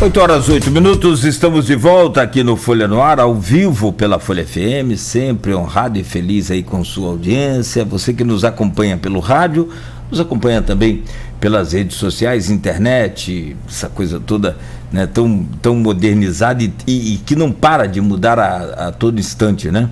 8h08, estamos de volta aqui no Folha no Ar, ao vivo pela Folha FM, sempre honrado e feliz aí com sua audiência, você que nos acompanha pelo rádio, nos acompanha também pelas redes sociais, internet, essa coisa toda, né, tão modernizada e que não para de mudar a todo instante, né?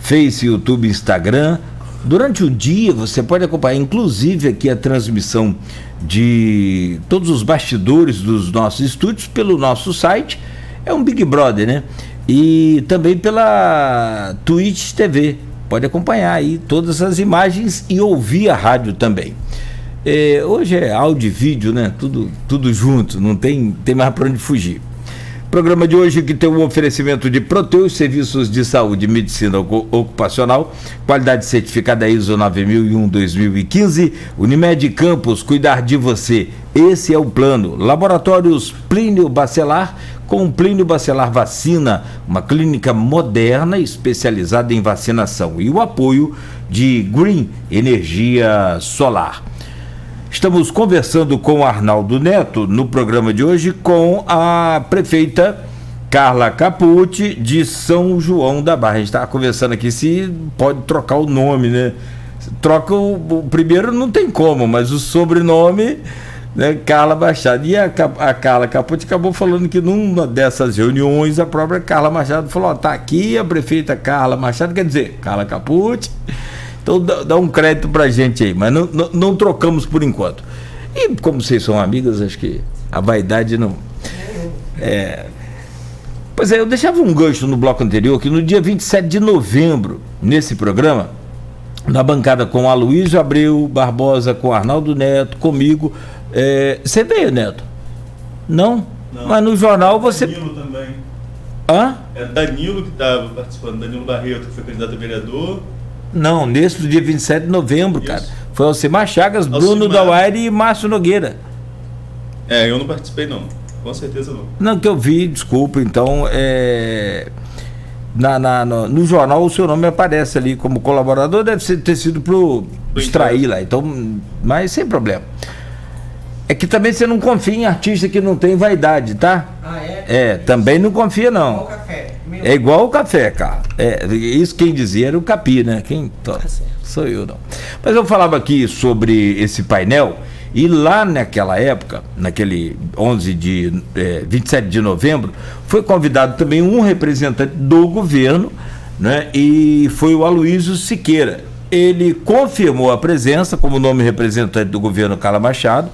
Face, YouTube, Instagram. Durante o dia você pode acompanhar, inclusive aqui a transmissão de todos os bastidores dos nossos estúdios pelo nosso site, é um Big Brother, né? E também pela Twitch TV, pode acompanhar aí todas as imagens e ouvir a rádio também. Hoje é áudio e vídeo, né? Tudo junto, não tem mais para onde fugir. Programa de hoje que tem um oferecimento de Proteus, serviços de saúde e medicina ocupacional, qualidade certificada ISO 9001-2015, Unimed Campos, cuidar de você, esse é o plano. Laboratórios Plínio Bacelar, com Plínio Bacelar Vacina, uma clínica moderna especializada em vacinação, e o apoio de Green Energia Solar. Estamos conversando com o Arnaldo Neto no programa de hoje com a prefeita Carla Capucci de São João da Barra. A gente estava conversando aqui se pode trocar o nome, né? Troca o primeiro não tem como, mas o sobrenome, né, Carla Machado. E a Carla Capucci acabou falando que numa dessas reuniões a própria Carla Machado falou, tá aqui a prefeita Carla Machado, quer dizer, Carla Capucci. Então dá um crédito pra gente aí, mas não trocamos por enquanto. E como vocês são amigas, acho que a vaidade não... Pois é, eu deixava um gancho no bloco anterior, que no dia 27 de novembro, nesse programa, na bancada com Aloysio Abreu Barbosa, com Arnaldo Neto, comigo, você veio, Neto? Não? Mas no jornal você... Danilo também. Hã? É Danilo que estava participando, Danilo Barreto, que foi candidato a vereador. Não, nesse do dia 27 de novembro, isso. Cara. Foi Alcimar Chagas, Bruno Dauaire e Márcio Nogueira. Eu não participei, não. Com certeza não. Não, que eu vi, desculpa, então, no jornal o seu nome aparece ali como colaborador, deve ter sido pro extrair lá, então, mas sem problema. É que também você não confia em artista que não tem vaidade, tá? Também não confia, não. Igual o café. É igual o café, cara. Isso quem dizia era o Capi, né? Sou eu, não. Mas eu falava aqui sobre esse painel, e lá naquela época, naquele 27 de novembro, foi convidado também um representante do governo, né? E foi o Aloysio Siqueira. Ele confirmou a presença como nome representante do governo Carla Machado,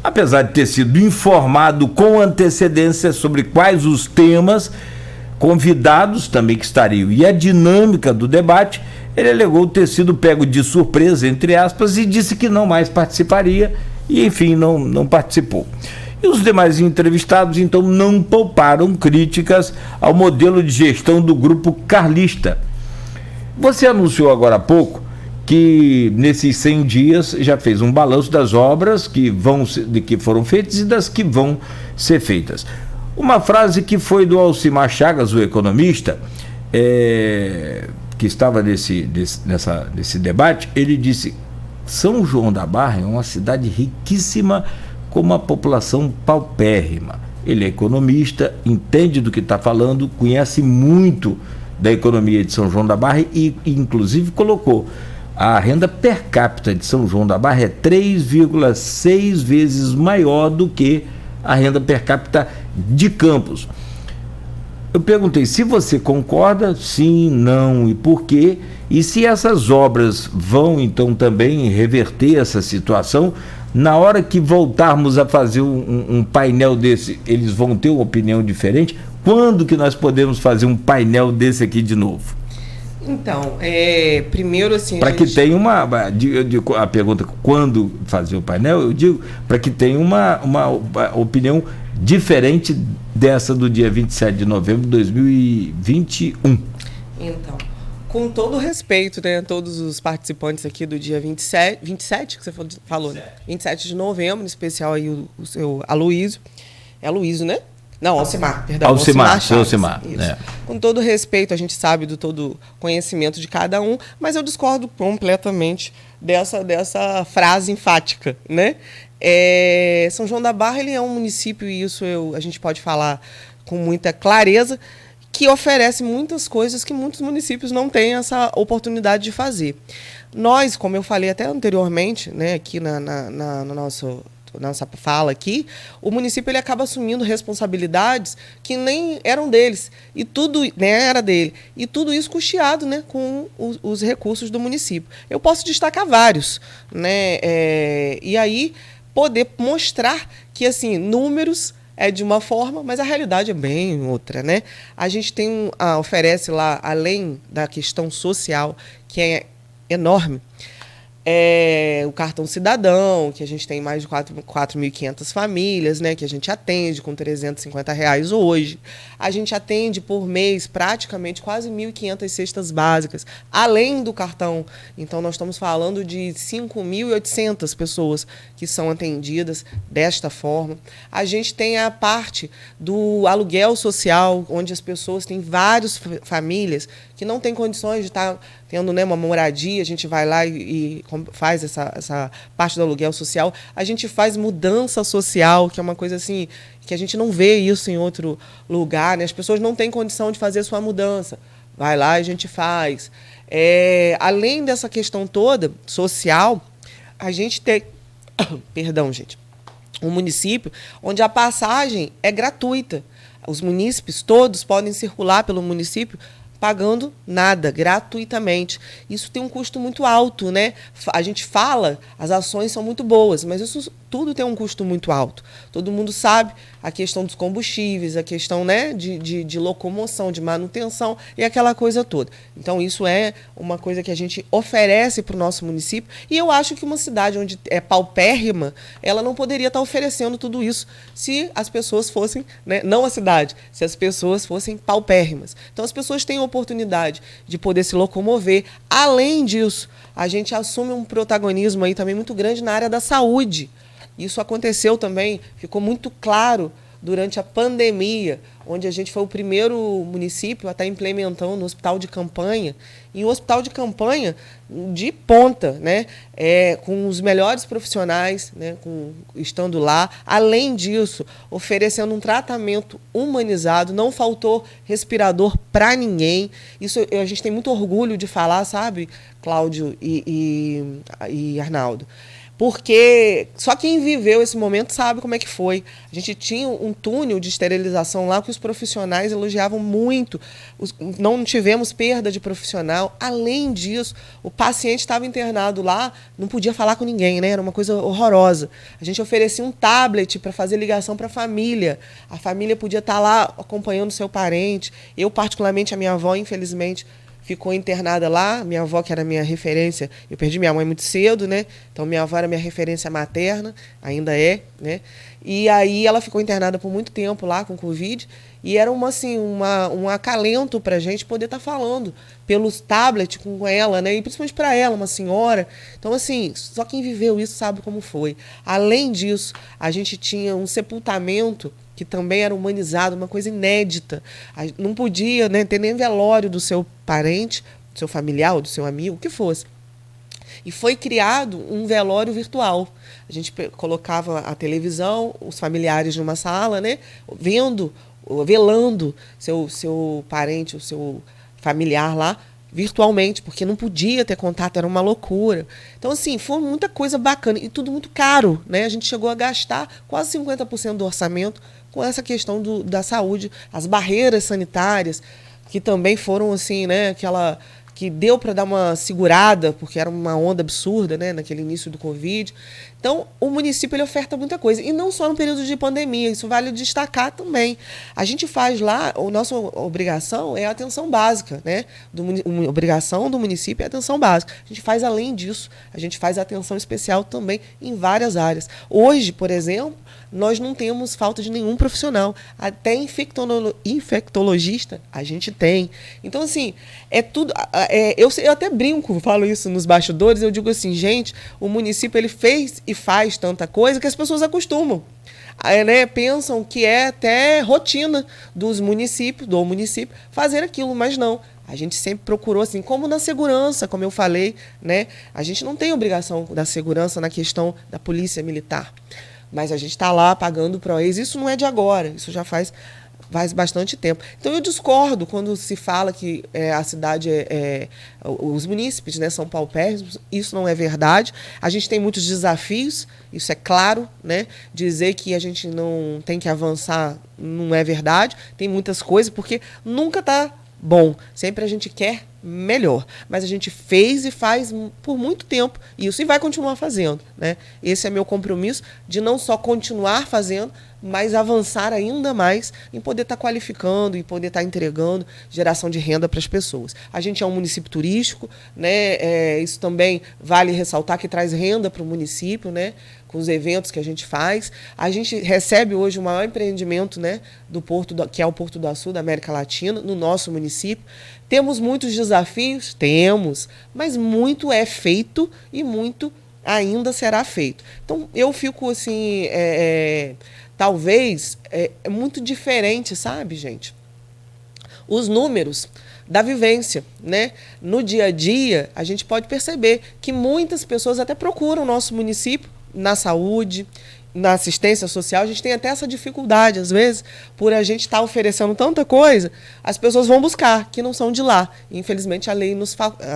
apesar de ter sido informado com antecedência sobre quais os temas, convidados também que estariam e a dinâmica do debate, ele alegou ter sido pego de surpresa, entre aspas, e disse que não mais participaria e, enfim, não participou. E os demais entrevistados, então, não pouparam críticas ao modelo de gestão do grupo carlista. Você anunciou agora há pouco que nesses 100 dias já fez um balanço das obras que foram feitas e das que vão ser feitas. Uma frase que foi do Alcimar Chagas, o economista, que estava nesse debate, ele disse: São João da Barra é uma cidade riquíssima com uma população paupérrima. Ele é economista, entende do que está falando, conhece muito da economia de São João da Barra e inclusive colocou: a renda per capita de São João da Barra é 3,6 vezes maior do que a renda per capita de Campos. Eu perguntei se você concorda, sim, não e por quê, e se essas obras vão então também reverter essa situação. Na hora que voltarmos a fazer um painel desse, eles vão ter uma opinião diferente. Quando que nós podemos fazer um painel desse aqui de novo? Então, primeiro assim... Para que tenha a pergunta, quando fazer o painel, eu digo, para que tenha uma opinião diferente dessa do dia 27 de novembro de 2021. Então, com todo respeito, né, a todos os participantes aqui do dia 27 que você falou, né? 27 de novembro, em especial aí o seu Aloysio. É Aloysio, né? Não, Alcimar, perdão. Alcimar. Com todo respeito, a gente sabe do todo conhecimento de cada um, mas eu discordo completamente dessa frase enfática, né? São João da Barra ele é um município, e isso a gente pode falar com muita clareza, que oferece muitas coisas que muitos municípios não têm essa oportunidade de fazer. Nós, como eu falei até anteriormente, né, aqui na nossa fala aqui, o município ele acaba assumindo responsabilidades que nem eram deles, e tudo, né, era dele, e tudo isso custeado, né, com os recursos do município. Eu posso destacar vários, né, e aí poder mostrar que, assim, números é de uma forma, mas a realidade é bem outra, né? A gente oferece lá, além da questão social, que é enorme, o cartão cidadão, que a gente tem mais de 4.500 famílias, né, que a gente atende com R$350 hoje. A gente atende por mês praticamente quase 1.500 cestas básicas, além do cartão. Então, nós estamos falando de 5.800 pessoas que são atendidas desta forma. A gente tem a parte do aluguel social, onde as pessoas têm várias famílias que não têm condições de estar tendo, né, uma moradia. A gente vai lá e faz essa parte do aluguel social. A gente faz mudança social, que é uma coisa assim que a gente não vê isso em outro lugar, né? As pessoas não têm condição de fazer a sua mudança. Vai lá e a gente faz. Além dessa questão toda social, a gente tem perdão, gente, um município onde a passagem é gratuita. Os munícipes todos podem circular pelo município pagando nada, gratuitamente. Isso tem um custo muito alto, né? A gente fala, as ações são muito boas, mas isso tudo tem um custo muito alto. Todo mundo sabe a questão dos combustíveis, a questão, né, de locomoção, de manutenção e aquela coisa toda. Então, isso é uma coisa que a gente oferece para o nosso município, e eu acho que uma cidade onde é paupérrima, ela não poderia estar oferecendo tudo isso se as pessoas fossem, né, não a cidade, se as pessoas fossem paupérrimas. Então, as pessoas têm a oportunidade de poder se locomover. Além disso, a gente assume um protagonismo aí também muito grande na área da saúde. Isso aconteceu também, ficou muito claro durante a pandemia, onde a gente foi o primeiro município a estar implementando o hospital de campanha, e um hospital de campanha de ponta, né? Com os melhores profissionais, né? Estando lá. Além disso, oferecendo um tratamento humanizado, não faltou respirador para ninguém. Isso a gente tem muito orgulho de falar, sabe, Cláudio e Arnaldo? Porque só quem viveu esse momento sabe como é que foi. A gente tinha um túnel de esterilização lá que os profissionais elogiavam muito. Não tivemos perda de profissional. Além disso, o paciente estava internado lá, não podia falar com ninguém, né? Era uma coisa horrorosa. A gente oferecia um tablet para fazer ligação para a família. A família podia estar lá acompanhando o seu parente. Eu, particularmente, a minha avó, infelizmente, ficou internada lá. Minha avó, que era minha referência, eu perdi minha mãe muito cedo, né? Então, minha avó era minha referência materna, ainda é, né? E aí ela ficou internada por muito tempo lá com Covid, e era um acalento para a gente poder estar falando pelos tablets com ela, né? E principalmente para ela, uma senhora. Então, assim, só quem viveu isso sabe como foi. Além disso, a gente tinha um sepultamento que também era humanizado, uma coisa inédita. Não podia, né, ter nem velório do seu parente, do seu familiar, ou do seu amigo, o que fosse. E foi criado um velório virtual. A gente colocava a televisão, os familiares numa sala, né, velando seu parente, o seu familiar lá, virtualmente, porque não podia ter contato, era uma loucura. Então, assim, foi muita coisa bacana, e tudo muito caro, né? A gente chegou a gastar quase 50% do orçamento com essa questão da saúde, as barreiras sanitárias, que também foram, assim, né, que deu para dar uma segurada, porque era uma onda absurda, né, naquele início do Covid. Então, o município ele oferta muita coisa, e não só no período de pandemia, isso vale destacar também. A gente faz lá, a nossa obrigação é a atenção básica, né? A obrigação do município é a atenção básica. A gente faz, além disso, a gente faz a atenção especial também em várias áreas. Hoje, por exemplo, nós não temos falta de nenhum profissional. Até infectologista a gente tem. Então, assim, é tudo... Eu até brinco, falo isso nos bastidores, eu digo assim, gente, o município ele fez e faz tanta coisa que as pessoas acostumam. Né, pensam que é até rotina do município fazer aquilo, mas não. A gente sempre procurou, assim, como na segurança, como eu falei, né? A gente não tem obrigação da segurança na questão da polícia militar. Mas a gente está lá pagando PROEIS. Isso não é de agora, isso já faz bastante tempo. Então eu discordo quando se fala que a cidade os munícipes, né, são paupérrimos. Isso não é verdade. A gente tem muitos desafios, isso é claro, né? Dizer que a gente não tem que avançar não é verdade. Tem muitas coisas, porque nunca está bom. Sempre a gente quer melhor. Mas a gente fez e faz por muito tempo isso e vai continuar fazendo, né? Esse é meu compromisso de não só continuar fazendo, mas avançar ainda mais em poder estar qualificando e poder estar entregando geração de renda para as pessoas. A gente é um município turístico, né? Isso também vale ressaltar que traz renda para o município, né? Com os eventos que a gente faz. A gente recebe hoje o maior empreendimento, né, do Porto que é o Porto do Açu, da América Latina, no nosso município. Temos muitos desafios? Temos, mas muito é feito e muito ainda será feito. Então, eu fico assim, talvez, é muito diferente, sabe, gente? Os números da vivência, né? No dia a dia, a gente pode perceber que muitas pessoas até procuram o nosso município na saúde, na assistência social. A gente tem até essa dificuldade, às vezes, por a gente estar oferecendo tanta coisa, as pessoas vão buscar, que não são de lá. Infelizmente, a lei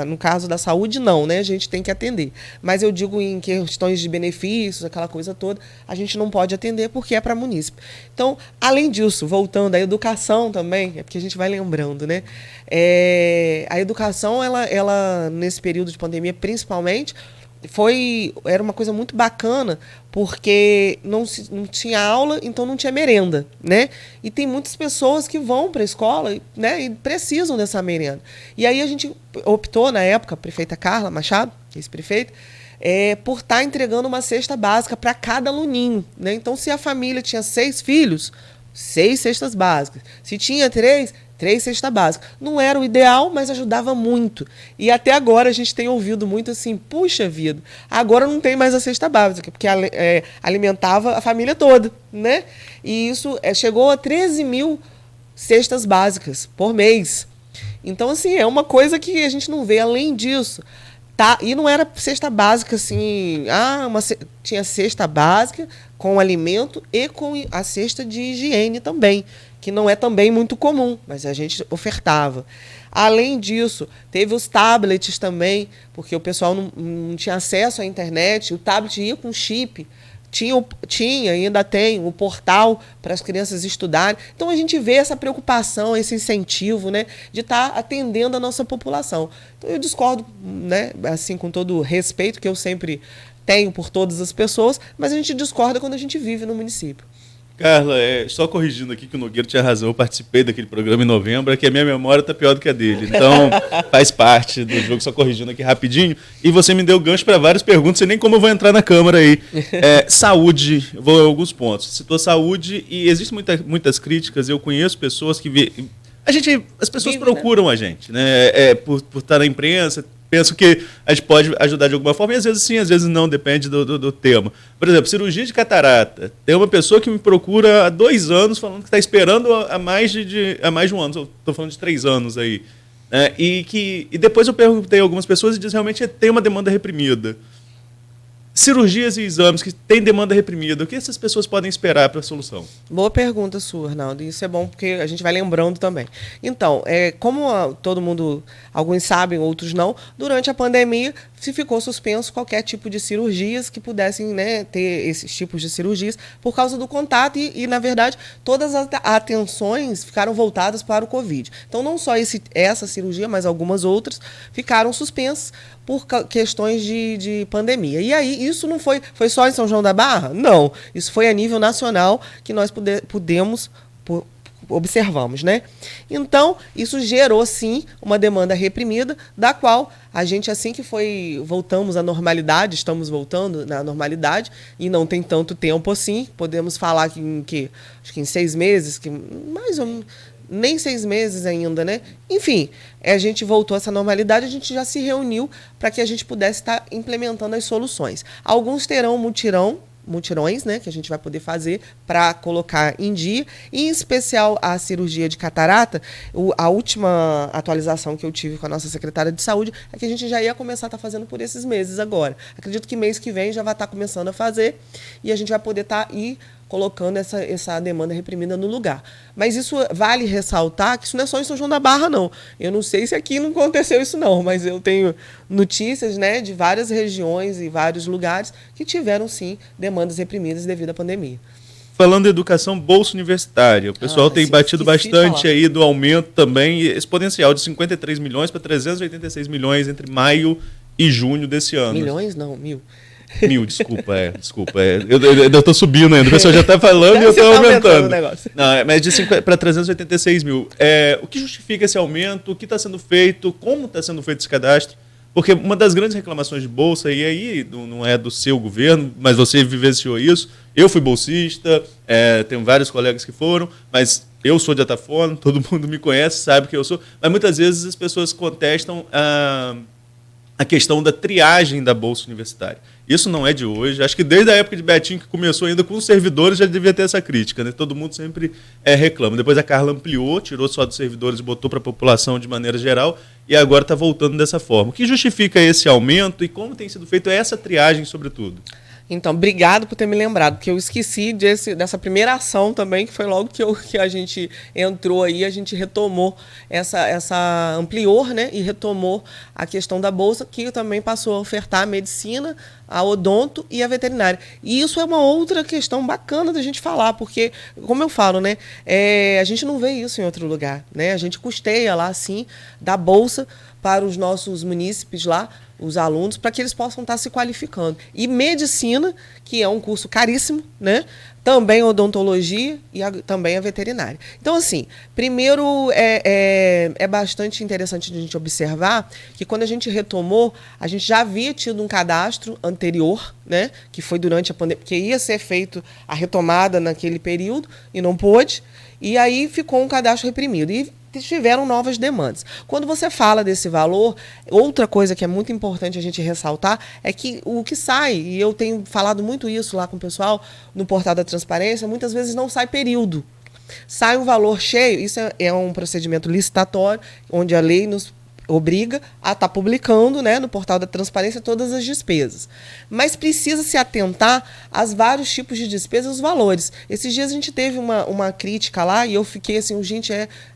no caso da saúde, não, né? A gente tem que atender. Mas eu digo em questões de benefícios, aquela coisa toda, a gente não pode atender porque é para munícipe. Então, além disso, voltando à educação também, é porque a gente vai lembrando, né? A educação, ela, nesse período de pandemia, principalmente, era uma coisa muito bacana, porque não tinha aula, então não tinha merenda, né? E tem muitas pessoas que vão para a escola, né, e precisam dessa merenda. E aí a gente optou, na época, a prefeita Carla Machado, ex-prefeita, por estar entregando uma cesta básica para cada aluninho, né? Então, se a família tinha 6 filhos, 6 cestas básicas. Se tinha 3 cestas básicas. Não era o ideal, mas ajudava muito. E até agora a gente tem ouvido muito assim, puxa vida, agora não tem mais a cesta básica, porque alimentava a família toda, né? E isso chegou a 13 mil cestas básicas por mês. Então, assim, é uma coisa que a gente não vê. Além disso, e não era cesta básica assim, tinha cesta básica com alimento e com a cesta de higiene também, que não é também muito comum, mas a gente ofertava. Além disso, teve os tablets também, porque o pessoal não tinha acesso à internet, o tablet ia com chip, tinha, ainda tem, o portal para as crianças estudarem. Então, a gente vê essa preocupação, esse incentivo, né, de estar atendendo a nossa população. Então, eu discordo, né, assim, com todo o respeito que eu sempre tenho por todas as pessoas, mas a gente discorda quando a gente vive no município. Carla, só corrigindo aqui que o Nogueira tinha razão, eu participei daquele programa em novembro, é que a minha memória está pior do que a dele. Então, faz parte do jogo, só corrigindo aqui rapidinho. E você me deu gancho para várias perguntas, sei nem como eu vou entrar na Câmara aí. Saúde, vou a alguns pontos. Citou saúde e existem muitas críticas, eu conheço pessoas que... As pessoas procuram, né, a gente, né? Por estar na imprensa, penso que a gente pode ajudar de alguma forma, e às vezes sim, às vezes não, depende do tema. Por exemplo, cirurgia de catarata. Tem uma pessoa que me procura há 2 anos, falando que está esperando há mais de 1 ano, estou falando de 3 anos aí. E depois eu perguntei a algumas pessoas e diz realmente tem uma demanda reprimida. Cirurgias e exames que têm demanda reprimida, o que essas pessoas podem esperar para a solução? Boa pergunta sua, Arnaldo. Isso é bom porque a gente vai lembrando também. Então, como todo mundo, alguns sabem, outros não, durante a pandemia se ficou suspenso qualquer tipo de cirurgias que pudessem, né, ter esses tipos de cirurgias por causa do contato e na verdade, todas as atenções ficaram voltadas para o Covid. Então, não só essa cirurgia, mas algumas outras ficaram suspensas por questões de pandemia. E aí, isso não foi só em São João da Barra? Não. Isso foi a nível nacional que nós observamos, né? Então, isso gerou, sim, uma demanda reprimida, da qual a gente, assim que voltamos à normalidade, estamos voltando na normalidade, e não tem tanto tempo assim, podemos falar que acho que em 6 meses, que mais ou menos, nem 6 meses ainda, né? Enfim, a gente voltou a essa normalidade, a gente já se reuniu para que a gente pudesse estar implementando as soluções. Alguns terão mutirão, mutirões, né, que a gente vai poder fazer para colocar em dia, e em especial a cirurgia de catarata. A última atualização que eu tive com a nossa secretária de saúde é que a gente já ia começar a estar fazendo por esses meses agora. Acredito que mês que vem já vai estar começando a fazer e a gente vai poder estar colocando essa demanda reprimida no lugar. Mas isso vale ressaltar que isso não é só em São João da Barra, não. Eu não sei se aqui não aconteceu isso, não, mas eu tenho notícias, né, de várias regiões e vários lugares que tiveram, sim, demandas reprimidas devido à pandemia. Falando em educação, bolsa universitária. O pessoal tem batido bastante aí do aumento também exponencial de 53 milhões para 386 milhões entre maio e junho desse ano. Milhões? Não, mil. Desculpa. Eu estou subindo ainda, o pessoal já está falando e eu estou aumentando. Não, mas para 386 mil. O que justifica esse aumento? O que está sendo feito? Como está sendo feito esse cadastro? Porque uma das grandes reclamações de bolsa, e aí não é do seu governo, mas você vivenciou isso. Eu fui bolsista, tenho vários colegas que foram, mas eu sou de Atafona, todo mundo me conhece, sabe que eu sou. Mas muitas vezes as pessoas contestam a questão da triagem da bolsa universitária. Isso não é de hoje. Acho que desde a época de Betinho, que começou ainda com os servidores, já devia ter essa crítica, né? Todo mundo sempre reclama. Depois a Carla ampliou, tirou só dos servidores e botou para a população de maneira geral, e agora está voltando dessa forma. O que justifica esse aumento e como tem sido feita essa triagem, sobretudo? Então, obrigado por ter me lembrado, porque eu esqueci dessa primeira ação também, que foi logo que a gente entrou aí, a gente retomou ampliou, né, e retomou a questão da bolsa, que também passou a ofertar a medicina, a odonto e a veterinária. E isso é uma outra questão bacana da gente falar, porque, como eu falo, né, a gente não vê isso em outro lugar, né? A gente custeia lá, sim, da bolsa para os nossos munícipes lá, os alunos, para que eles possam estar se qualificando. E medicina, que é um curso caríssimo, né? Também odontologia e também a veterinária. Então, assim, primeiro é bastante interessante a gente observar que quando a gente retomou, a gente já havia tido um cadastro anterior, né? Que foi durante a pandemia, porque ia ser feito a retomada naquele período e não pôde, e aí ficou um cadastro reprimido. E tiveram novas demandas. Quando você fala desse valor, outra coisa que é muito importante a gente ressaltar é que o que sai, e eu tenho falado muito isso lá com o pessoal no portal da transparência, muitas vezes não sai período. Sai um valor cheio, isso é um procedimento licitatório, onde a lei nos obriga a estar publicando, né, no portal da transparência todas as despesas. Mas precisa se atentar aos vários tipos de despesas e os valores. Esses dias a gente teve uma crítica lá e eu fiquei assim, gente,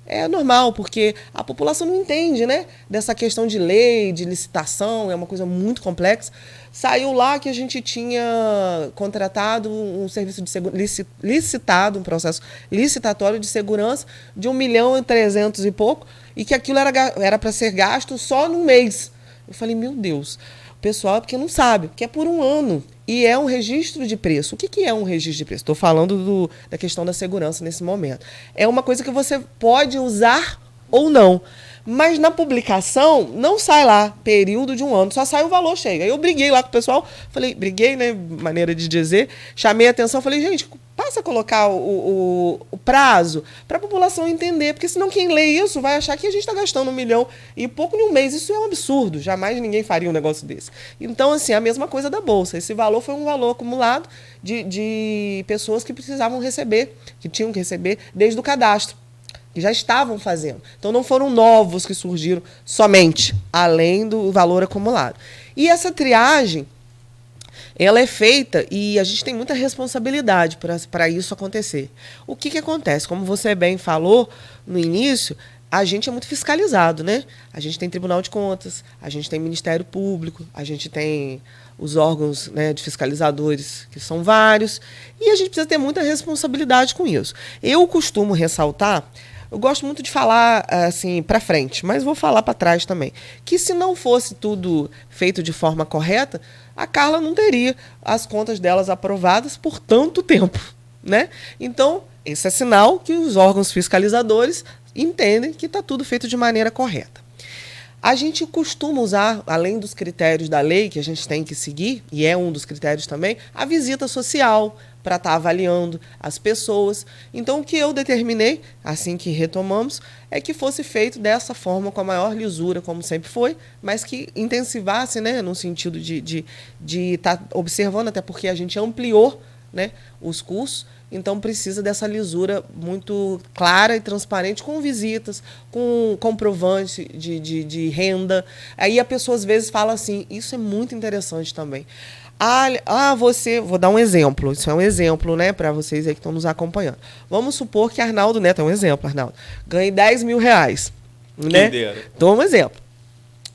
é normal, porque a população não entende, né, dessa questão de lei, de licitação, é uma coisa muito complexa. Saiu lá que a gente tinha contratado um serviço de segurança, licitado, um processo licitatório de segurança de 1.300.000 e pouco, e que aquilo era para ser gasto só num mês. Eu falei, meu Deus, o pessoal é porque não sabe, porque é por um ano. E é um registro de preço. O que é um registro de preço? Estou falando da questão da segurança nesse momento. É uma coisa que você pode usar ou não. Mas na publicação não sai lá período de um ano, só sai o valor cheio. Aí eu briguei lá com o pessoal, briguei, né, maneira de dizer, chamei a atenção, falei, gente, passa a colocar o prazo para a população entender, porque senão quem lê isso vai achar que a gente está gastando 1 milhão e pouco em um mês. Isso é um absurdo, jamais ninguém faria um negócio desse. Então, assim, a mesma coisa da Bolsa. Esse valor foi um valor acumulado de pessoas que precisavam receber, que tinham que receber desde o cadastro, que já estavam fazendo. Então, não foram novos que surgiram somente, além do valor acumulado. E essa triagem, ela é feita e a gente tem muita responsabilidade para isso acontecer. O que acontece? Como você bem falou no início, a gente é muito fiscalizado, né? A gente tem Tribunal de Contas, a gente tem Ministério Público, a gente tem os órgãos, né, de fiscalizadores, que são vários, e a gente precisa ter muita responsabilidade com isso. Eu costumo ressaltar, eu gosto muito de falar assim para frente, mas vou falar para trás também, que se não fosse tudo feito de forma correta, a Carla não teria as contas delas aprovadas por tanto tempo, né? Então, esse é sinal que os órgãos fiscalizadores entendem que está tudo feito de maneira correta. A gente costuma usar, além dos critérios da lei que a gente tem que seguir, e é um dos critérios também, a visita social, para estar avaliando as pessoas. Então, o que eu determinei, assim que retomamos, é que fosse feito dessa forma, com a maior lisura, como sempre foi, mas que intensivasse, né, no sentido de estar observando, até porque a gente ampliou, né, os cursos. Então, precisa dessa lisura muito clara e transparente, com visitas, com comprovante de renda. Aí a pessoa, às vezes, fala assim, isso é muito interessante também. Vou dar um exemplo, isso é um exemplo, né, para vocês aí que estão nos acompanhando. Vamos supor que Arnaldo Neto, é um exemplo, Arnaldo, ganhe 10 mil reais. Né? Dou um exemplo.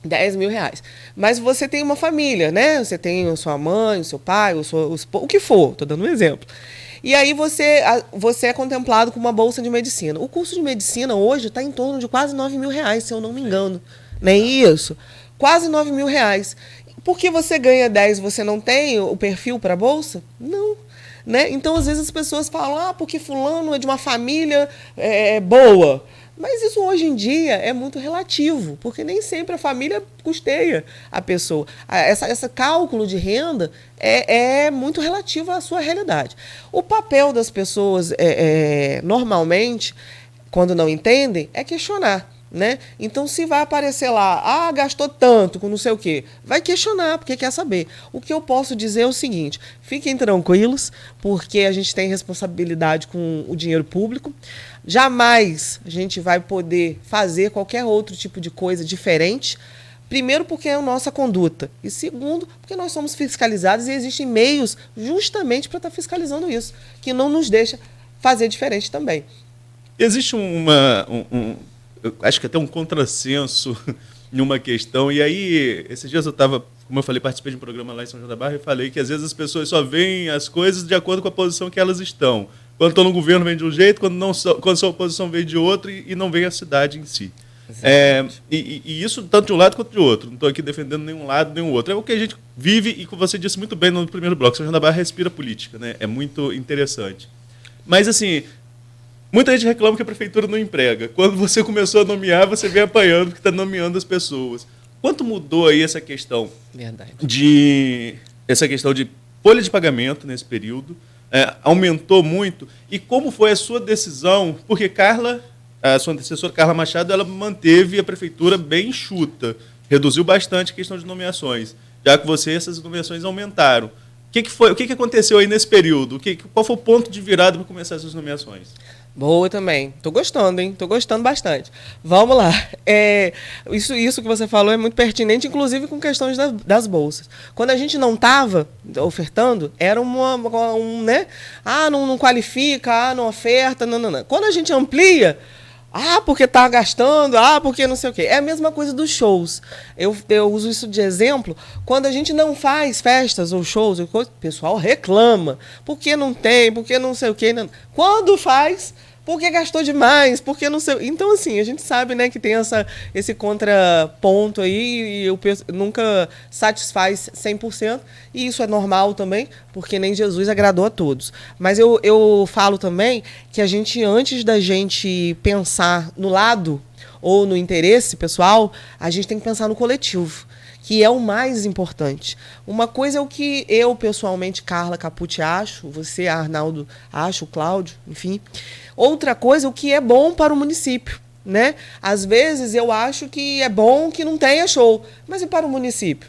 10 mil reais. Mas você tem uma família, né? Você tem a sua mãe, o seu pai, o que for, estou dando um exemplo. E aí você é contemplado com uma bolsa de medicina. O curso de medicina hoje está em torno de quase 9 mil reais, se eu não me engano. Nem isso. Quase 9 mil reais. Por que você ganha 10 você não tem o perfil para a bolsa? Não. Né? Então, às vezes, as pessoas falam, porque fulano é de uma família boa. Mas isso hoje em dia é muito relativo, porque nem sempre a família custeia a pessoa. Esse cálculo de renda é muito relativo à sua realidade. O papel das pessoas, normalmente, quando não entendem, é questionar. Né? Então, se vai aparecer lá, gastou tanto com não sei o quê, vai questionar, porque quer saber. O que eu posso dizer é o seguinte, fiquem tranquilos, porque a gente tem responsabilidade com o dinheiro público. Jamais a gente vai poder fazer qualquer outro tipo de coisa diferente. Primeiro, porque é a nossa conduta. E segundo, porque nós somos fiscalizados e existem meios justamente para estar fiscalizando isso, que não nos deixa fazer diferente também. Existe eu acho que até um contrassenso em uma questão. E aí, esses dias eu estava, como eu falei, participei de um programa lá em São João da Barra e falei que às vezes as pessoas só veem as coisas de acordo com a posição que elas estão. Quando estão no governo vem de um jeito, quando sua oposição vem de outro e não vem a cidade em si. E isso tanto de um lado quanto de outro. Não estou aqui defendendo nenhum lado nem o outro. É o que a gente vive e que você disse muito bem no primeiro bloco. São João da Barra respira política, né? É muito interessante. Mas assim, muita gente reclama que a prefeitura não emprega. Quando você começou a nomear, você vem apanhando porque está nomeando as pessoas. Quanto mudou aí essa questão de folha de pagamento nesse período? Aumentou muito? E como foi a sua decisão? Porque a sua antecessora, Carla Machado, ela manteve a prefeitura bem enxuta, reduziu bastante a questão de nomeações, já que essas nomeações aumentaram. O que aconteceu aí nesse período? Qual foi o ponto de virada para começar essas nomeações? Boa também. Tô gostando, hein? Tô gostando bastante. Vamos lá. Isso que você falou é muito pertinente, inclusive com questões das bolsas. Quando a gente não estava ofertando, era né? Não qualifica, não oferta, não. Quando a gente amplia, porque tá gastando, porque não sei o quê. É a mesma coisa dos shows. Eu uso isso de exemplo. Quando a gente não faz festas ou shows, o pessoal reclama. Por que não tem? Por que não sei o quê? Quando faz, porque gastou demais, porque não sei. Então, assim, a gente sabe, né, que tem esse contraponto aí e o nunca satisfaz 100%. E isso é normal também, porque nem Jesus agradou a todos. Mas eu falo também que a gente, antes da gente pensar no lado ou no interesse pessoal, a gente tem que pensar no coletivo, que é o mais importante. Uma coisa é o que eu, pessoalmente, Carla Capucci, acho, você, Arnaldo, acho, Cláudio, enfim. Outra coisa, o que é bom para o município, né? Às vezes eu acho que é bom que não tenha show, mas e para o município,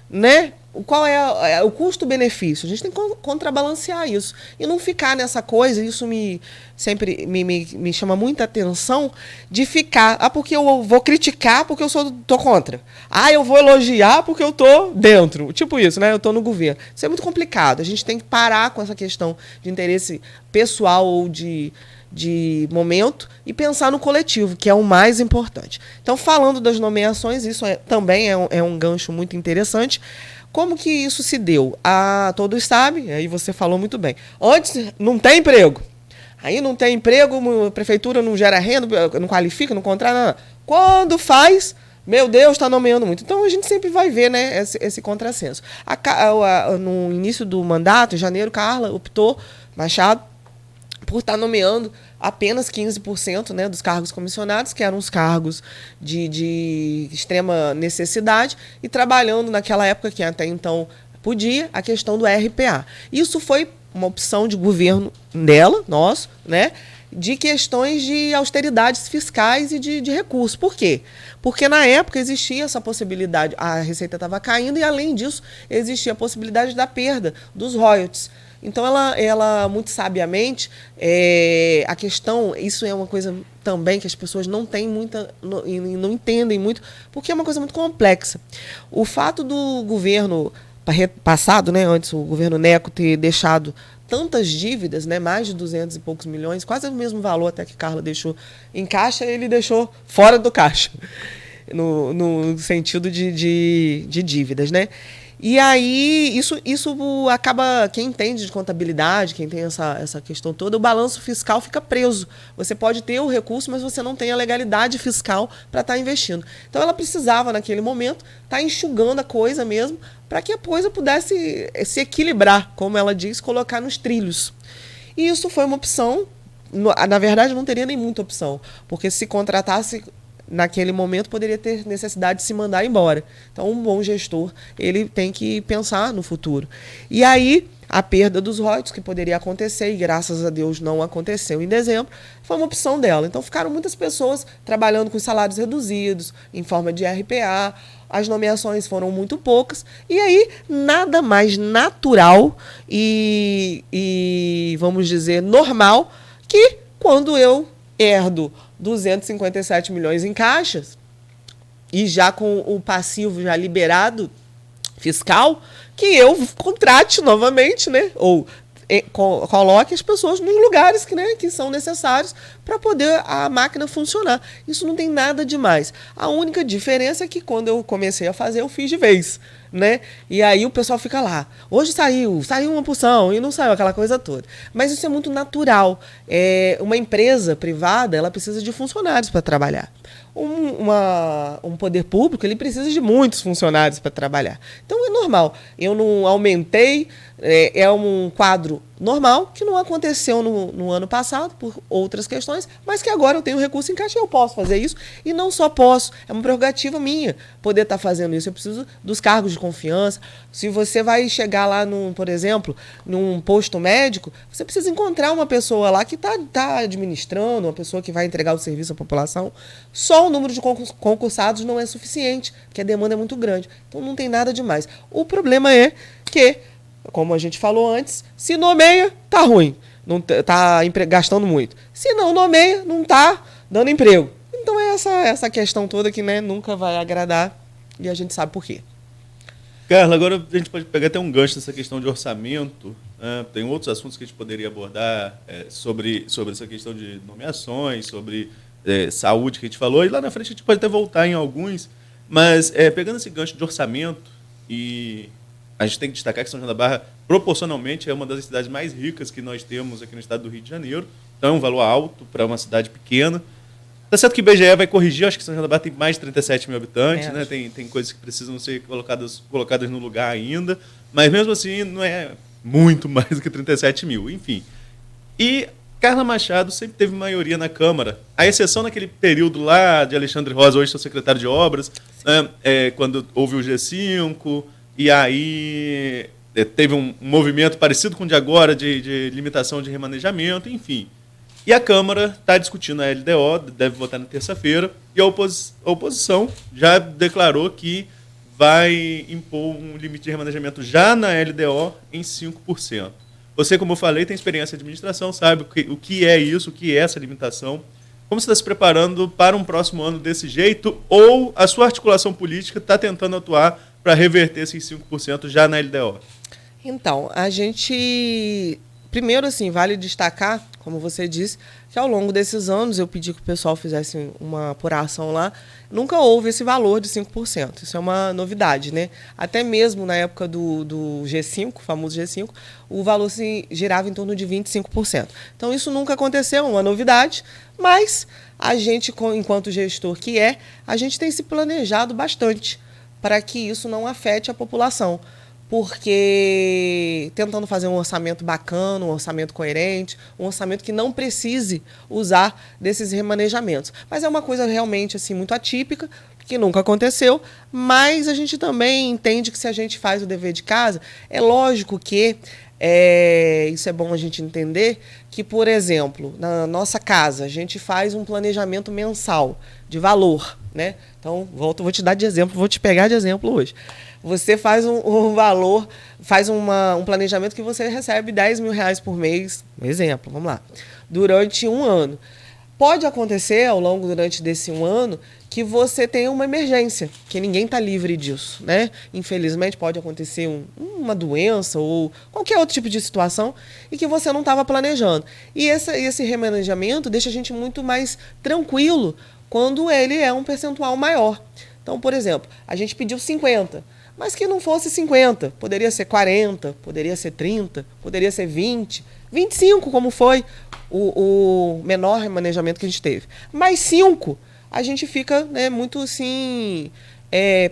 né? Qual é o custo-benefício? A gente tem que contrabalancear isso. E não ficar nessa coisa, isso sempre me chama muita atenção, de ficar, porque eu vou criticar porque eu tô contra. Eu vou elogiar porque eu tô dentro. Tipo isso, né? Eu tô no governo. Isso é muito complicado. A gente tem que parar com essa questão de interesse pessoal ou de momento e pensar no coletivo, que é o mais importante. Então, falando das nomeações, isso também é um gancho muito interessante. Como que isso se deu? Todos sabem, aí você falou muito bem. Antes, não tem emprego. Aí não tem emprego, a prefeitura não gera renda, não qualifica, não contrata nada. Quando faz, meu Deus, está nomeando muito. Então, a gente sempre vai ver, né, esse contrassenso. No início do mandato, em janeiro, Carla Machado, por estar nomeando apenas 15%, né, dos cargos comissionados, que eram os cargos de extrema necessidade, e trabalhando naquela época, que até então podia, a questão do RPA. Isso foi uma opção de governo dela, nosso, né? De questões de austeridades fiscais e de recursos. Por quê? Porque na época existia essa possibilidade, a receita estava caindo e, além disso, existia a possibilidade da perda dos royalties. Então, ela muito sabiamente, a questão, isso é uma coisa também que as pessoas não têm muita, não entendem muito, porque é uma coisa muito complexa. O fato do governo passado, né, antes o governo Neco ter deixado tantas dívidas, né, mais de 200 e poucos milhões, quase o mesmo valor até que Carla deixou em caixa, ele deixou fora do caixa, no sentido de dívidas, né? E aí, isso acaba, quem entende de contabilidade, quem tem essa questão toda, o balanço fiscal fica preso. Você pode ter o recurso, mas você não tem a legalidade fiscal para estar investindo. Então, ela precisava, naquele momento, estar enxugando a coisa mesmo, para que a coisa pudesse se equilibrar, como ela diz, colocar nos trilhos. E isso foi uma opção, na verdade, não teria nem muita opção, porque se contratasse naquele momento, poderia ter necessidade de se mandar embora. Então, um bom gestor, ele tem que pensar no futuro. E aí, a perda dos royalties, que poderia acontecer, e graças a Deus não aconteceu em dezembro, foi uma opção dela. Então, ficaram muitas pessoas trabalhando com salários reduzidos, em forma de RPA, as nomeações foram muito poucas, e aí, nada mais natural e vamos dizer, normal, que quando eu herdo 257 milhões em caixas e já com o passivo já liberado fiscal, que eu contrate novamente, né? Ou coloque as pessoas nos lugares que são necessários para poder a máquina funcionar. Isso não tem nada demais. A única diferença é que quando eu comecei a fazer, eu fiz de vez, né? E aí o pessoal fica lá. Hoje saiu uma porção e não saiu aquela coisa toda. Mas isso é muito natural. Uma empresa privada, ela precisa de funcionários para trabalhar. Um poder público, ele precisa de muitos funcionários para trabalhar. Então é normal. Eu não aumentei, é um quadro normal que não aconteceu no ano passado por outras questões, mas que agora eu tenho recurso em caixa e eu posso fazer isso. E não só posso, é uma prerrogativa minha poder estar fazendo isso. Eu preciso dos cargos de confiança. Se você vai chegar lá, por exemplo, num posto médico, você precisa encontrar uma pessoa lá que está administrando, uma pessoa que vai entregar o serviço à população. Só o número de concursados não é suficiente, porque a demanda é muito grande. Então não tem nada demais. O problema é que, como a gente falou antes, se nomeia, tá ruim, não tá gastando muito. Se não nomeia, não tá dando emprego. Então é essa questão toda que, né, nunca vai agradar e a gente sabe por quê. Carla, agora a gente pode pegar até um gancho dessa questão de orçamento. Tem outros assuntos que a gente poderia abordar sobre essa questão de nomeações, sobre saúde que a gente falou, e lá na frente a gente pode até voltar em alguns, mas pegando esse gancho de orçamento, e a gente tem que destacar que São João da Barra, proporcionalmente, é uma das cidades mais ricas que nós temos aqui no estado do Rio de Janeiro, então é um valor alto para uma cidade pequena. Tá certo que o IBGE vai corrigir, acho que São João da Barra tem mais de 37 mil habitantes, né? Tem coisas que precisam ser colocadas no lugar ainda, mas mesmo assim não é muito mais do que 37 mil, enfim. E Carla Machado sempre teve maioria na Câmara, à exceção naquele período lá de Alexandre Rosa, hoje seu secretário de Obras, quando houve o G5, e aí teve um movimento parecido com o de agora, de limitação de remanejamento, enfim. E a Câmara está discutindo a LDO, deve votar na terça-feira, e a oposição já declarou que vai impor um limite de remanejamento já na LDO em 5%. Você, como eu falei, tem experiência em administração, sabe o que é isso, o que é essa limitação. Como você está se preparando para um próximo ano desse jeito, ou a sua articulação política está tentando atuar para reverter esses 5% já na LDO? Então, a gente... Primeiro, assim, vale destacar, como você disse, que ao longo desses anos eu pedi que o pessoal fizesse uma apuração lá, nunca houve esse valor de 5%. Isso é uma novidade, né? Até mesmo na época do G5, o famoso G5, o valor se girava em torno de 25%. Então, isso nunca aconteceu, é uma novidade, mas a gente, enquanto gestor a gente tem se planejado bastante para que isso não afete a população. Porque tentando fazer um orçamento bacana, um orçamento coerente, um orçamento que não precise usar desses remanejamentos. Mas é uma coisa realmente assim, muito atípica, que nunca aconteceu, mas a gente também entende que se a gente faz o dever de casa, é lógico que Isso é bom a gente entender que, por exemplo, na nossa casa, a gente faz um planejamento mensal de valor, né? Então, vou te dar de exemplo, vou te pegar de exemplo hoje. Você faz um valor, faz um planejamento que você recebe R$10.000 por mês, um exemplo, vamos lá, durante um ano. Pode acontecer, ao longo durante desse um ano, que você tenha uma emergência, que ninguém está livre disso, né? Infelizmente, pode acontecer uma doença ou qualquer outro tipo de situação e que você não estava planejando. E esse remanejamento deixa a gente muito mais tranquilo quando ele é um percentual maior. Então, por exemplo, a gente pediu 50, mas que não fosse 50, poderia ser 40, poderia ser 30, poderia ser 20, 25, como foi o menor remanejamento que a gente teve. Mais 5, a gente fica, né, muito assim,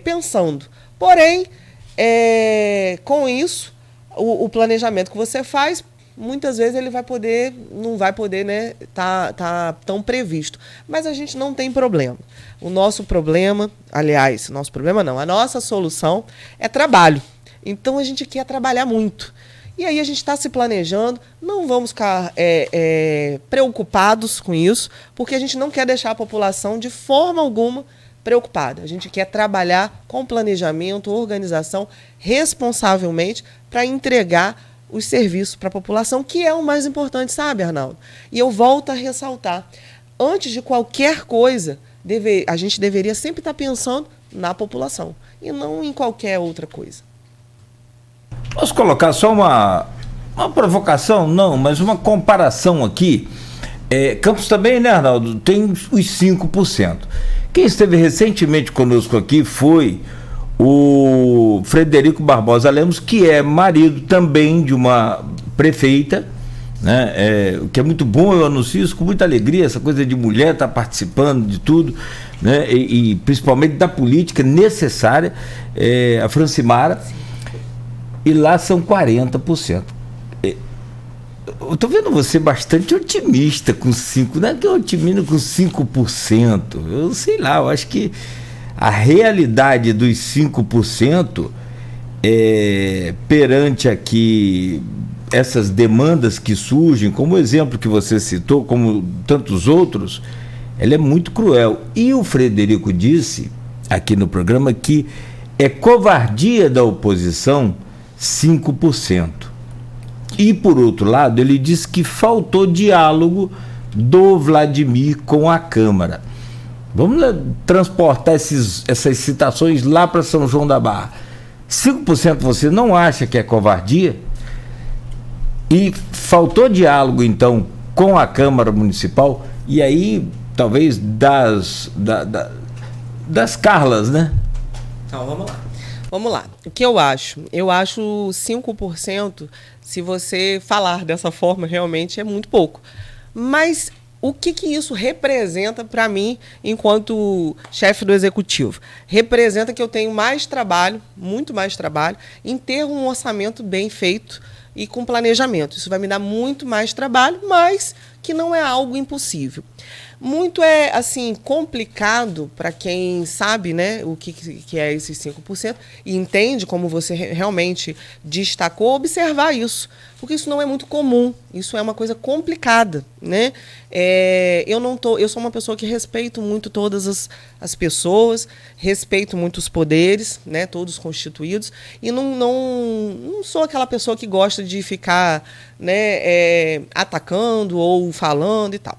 pensando. Porém, com isso, o planejamento que você faz, muitas vezes ele não vai poder, né, tá tão previsto. Mas a gente não tem problema. O nosso problema, aliás, nosso problema não, a nossa solução é trabalho. Então a gente quer trabalhar muito. E aí a gente está se planejando, não vamos ficar preocupados com isso, porque a gente não quer deixar a população de forma alguma preocupada. A gente quer trabalhar com planejamento, organização, responsavelmente, para entregar os serviços para a população, que é o mais importante, sabe, Arnaldo? E eu volto a ressaltar, antes de qualquer coisa, a gente deveria sempre estar pensando na população, e não em qualquer outra coisa. Posso colocar só uma provocação? Não, mas uma comparação aqui. Campos também, né, Arnaldo? Tem os 5%. Quem esteve recentemente conosco aqui foi o Frederico Barbosa Lemos, que é marido também de uma prefeita, né? O que é muito bom, eu anuncio isso com muita alegria, essa coisa de mulher estar participando de tudo, né? E principalmente da política necessária, a Francimara. E lá são 40%. Eu estou vendo você bastante otimista com 5%. Não é que eu otimino com 5%. Eu sei lá, eu acho que a realidade dos 5% perante aqui essas demandas que surgem, como o exemplo que você citou, como tantos outros, ela é muito cruel. E o Frederico disse aqui no programa que é covardia da oposição 5%. E, por outro lado, ele disse que faltou diálogo do Vladimir com a Câmara. Vamos transportar essas citações lá para São João da Barra. 5% você não acha que é covardia? E faltou diálogo, então, com a Câmara Municipal? E aí, talvez, das Carlas, né? Então, vamos lá. O que eu acho? Eu acho 5%, se você falar dessa forma, realmente é muito pouco. Mas o que isso representa para mim, enquanto chefe do executivo? Representa que eu tenho mais trabalho, muito mais trabalho, em ter um orçamento bem feito e com planejamento. Isso vai me dar muito mais trabalho, mas que não é algo impossível. Muito assim, complicado para quem sabe, né, o que é esses 5% e entende, como você realmente destacou, observar isso, porque isso não é muito comum, isso é uma coisa complicada, né? Eu sou uma pessoa que respeito muito todas as pessoas, respeito muito os poderes, né, todos constituídos, e não sou aquela pessoa que gosta de ficar, né, atacando ou falando e tal.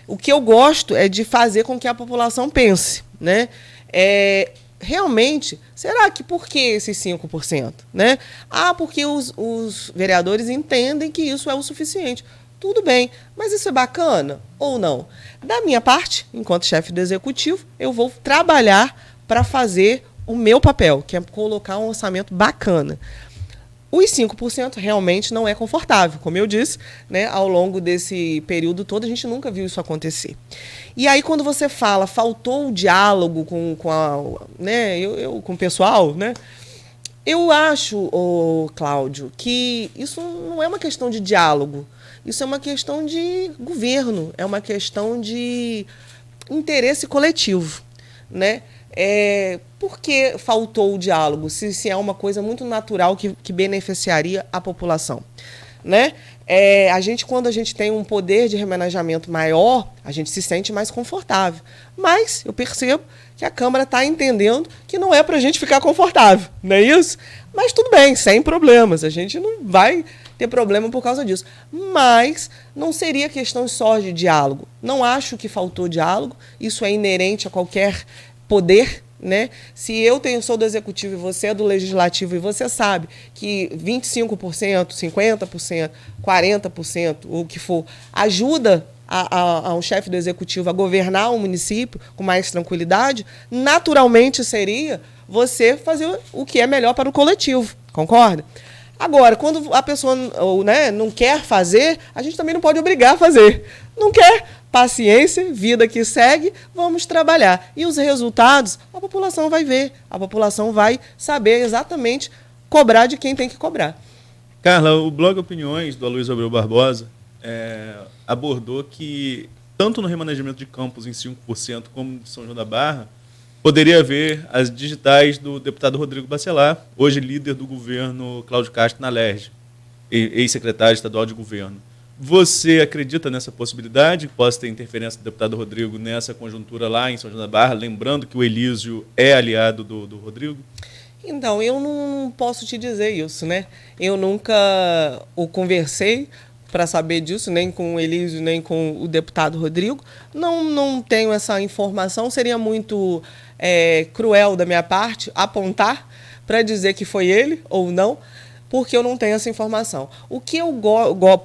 O que eu gosto é de fazer com que a população pense, né? Realmente, será que por que esses 5%? Né? Porque os vereadores entendem que isso é o suficiente. Tudo bem, mas isso é bacana ou não? Da minha parte, enquanto chefe do executivo, eu vou trabalhar para fazer o meu papel, que é colocar um orçamento bacana. Os 5% realmente não é confortável. Como eu disse, né, ao longo desse período todo, a gente nunca viu isso acontecer. E aí, quando você fala, faltou o diálogo com o pessoal, né? Eu acho, Cláudio, que isso não é uma questão de diálogo. Isso é uma questão de governo, é uma questão de interesse coletivo. né? Por que faltou o diálogo, se é uma coisa muito natural que beneficiaria a população, né? Quando a gente tem um poder de remanejamento maior, a gente se sente mais confortável. Mas eu percebo que a Câmara está entendendo que não é para a gente ficar confortável, não é isso? Mas tudo bem, sem problemas, a gente não vai ter problema por causa disso. Mas não seria questão só de diálogo. Não acho que faltou diálogo, isso é inerente a qualquer poder, né? Se eu sou do Executivo e você é do Legislativo e você sabe que 25%, 50%, 40%, ou o que for, ajuda a um chefe do Executivo a governar um município com mais tranquilidade, naturalmente seria você fazer o que é melhor para o coletivo, concorda? Agora, quando a pessoa não quer fazer, a gente também não pode obrigar a fazer. Não quer? Paciência, vida que segue, vamos trabalhar. E os resultados, a população vai ver, a população vai saber exatamente cobrar de quem tem que cobrar. Carla, o blog Opiniões, do Aloysio Abreu Barbosa, abordou que, tanto no remanejamento de campos em 5%, como de São João da Barra, poderia haver as digitais do deputado Rodrigo Bacelar, hoje líder do governo Cláudio Castro na LERJ, ex-secretário estadual de governo. Você acredita nessa possibilidade, que possa ter interferência do deputado Rodrigo nessa conjuntura lá em São João da Barra, lembrando que o Elísio é aliado do Rodrigo? Então, eu não posso te dizer isso, né? Eu nunca o conversei para saber disso, nem com o Elísio, nem com o deputado Rodrigo. Não tenho essa informação, seria muito cruel da minha parte apontar para dizer que foi ele ou não, porque eu não tenho essa informação. O que eu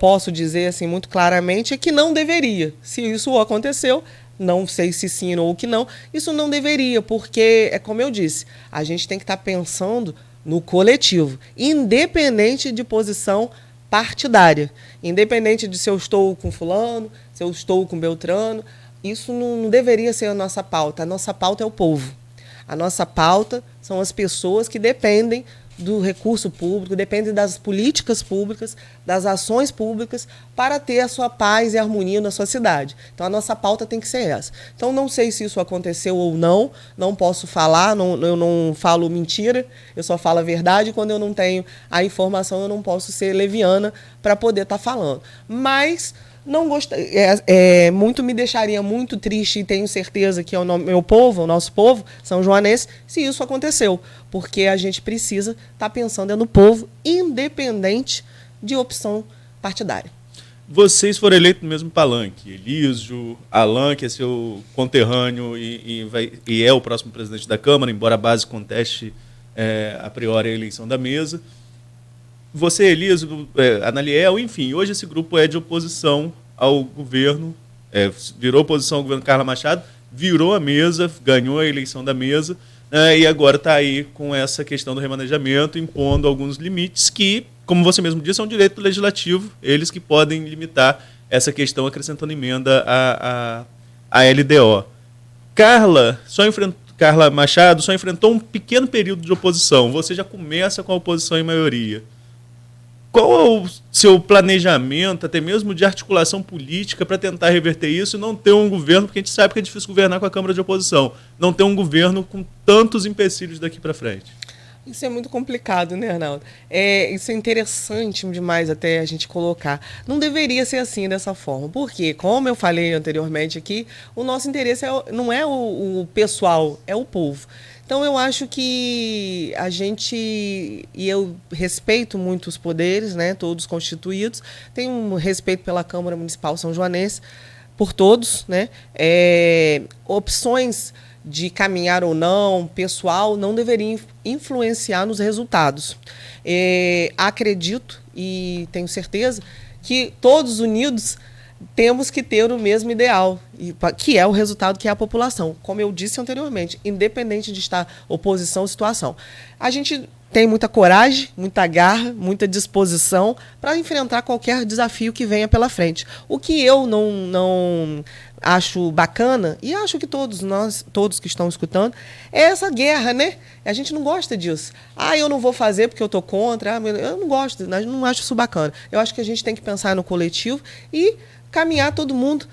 posso dizer assim, muito claramente é que não deveria. Se isso aconteceu, não sei se sim ou que não, isso não deveria, porque, como eu disse, a gente tem que estar pensando no coletivo, independente de posição partidária, independente de se eu estou com fulano, se eu estou com Beltrano, isso não deveria ser a nossa pauta. A nossa pauta é o povo. A nossa pauta são as pessoas que dependem do recurso público, dependem das políticas públicas, das ações públicas, para ter a sua paz e harmonia na sua cidade. Então, a nossa pauta tem que ser essa. Então, não sei se isso aconteceu ou não posso falar, eu não falo mentira, eu só falo a verdade. Quando eu não tenho a informação, eu não posso ser leviana para poder estar falando. Mas não muito me deixaria muito triste, e tenho certeza que é o meu povo, o nosso povo, São Joanense, se isso aconteceu. Porque a gente precisa estar pensando no povo, independente de opção partidária. Vocês foram eleitos no mesmo palanque. Elísio, Alan, que é seu conterrâneo e é o próximo presidente da Câmara, embora a base conteste a priori a eleição da mesa. Você, Elísio, Analiel, enfim, hoje esse grupo é de oposição ao governo, virou oposição ao governo Carla Machado, virou a mesa, ganhou a eleição da mesa, e agora está aí com essa questão do remanejamento, impondo alguns limites que, como você mesmo disse, é um direito do legislativo, eles que podem limitar essa questão acrescentando emenda à LDO. Carla Machado só enfrentou um pequeno período de oposição, você já começa com a oposição em maioria. Qual é o seu planejamento, até mesmo de articulação política, para tentar reverter isso e não ter um governo, porque a gente sabe que é difícil governar com a Câmara de Oposição, não ter um governo com tantos empecilhos daqui para frente? Isso é muito complicado, né, Arnaldo? Isso é interessante demais até a gente colocar. Não deveria ser assim, dessa forma. Porque, como eu falei anteriormente aqui, o nosso interesse não é o pessoal, é o povo. Então, eu acho que a gente, e eu respeito muito os poderes, né, todos constituídos, tenho um respeito pela Câmara Municipal São Joanense, por todos, né, opções de caminhar ou não, pessoal, não deveriam influenciar nos resultados. Acredito e tenho certeza que todos unidos temos que ter o mesmo ideal, que é o resultado que é a população. Como eu disse anteriormente, independente de estar oposição ou situação. A gente tem muita coragem, muita garra, muita disposição para enfrentar qualquer desafio que venha pela frente. O que eu não acho bacana, e acho que todos que estão escutando, é essa guerra, né? A gente não gosta disso. Eu não vou fazer porque eu estou contra. Eu não gosto, não acho isso bacana. Eu acho que a gente tem que pensar no coletivo e caminhar todo mundo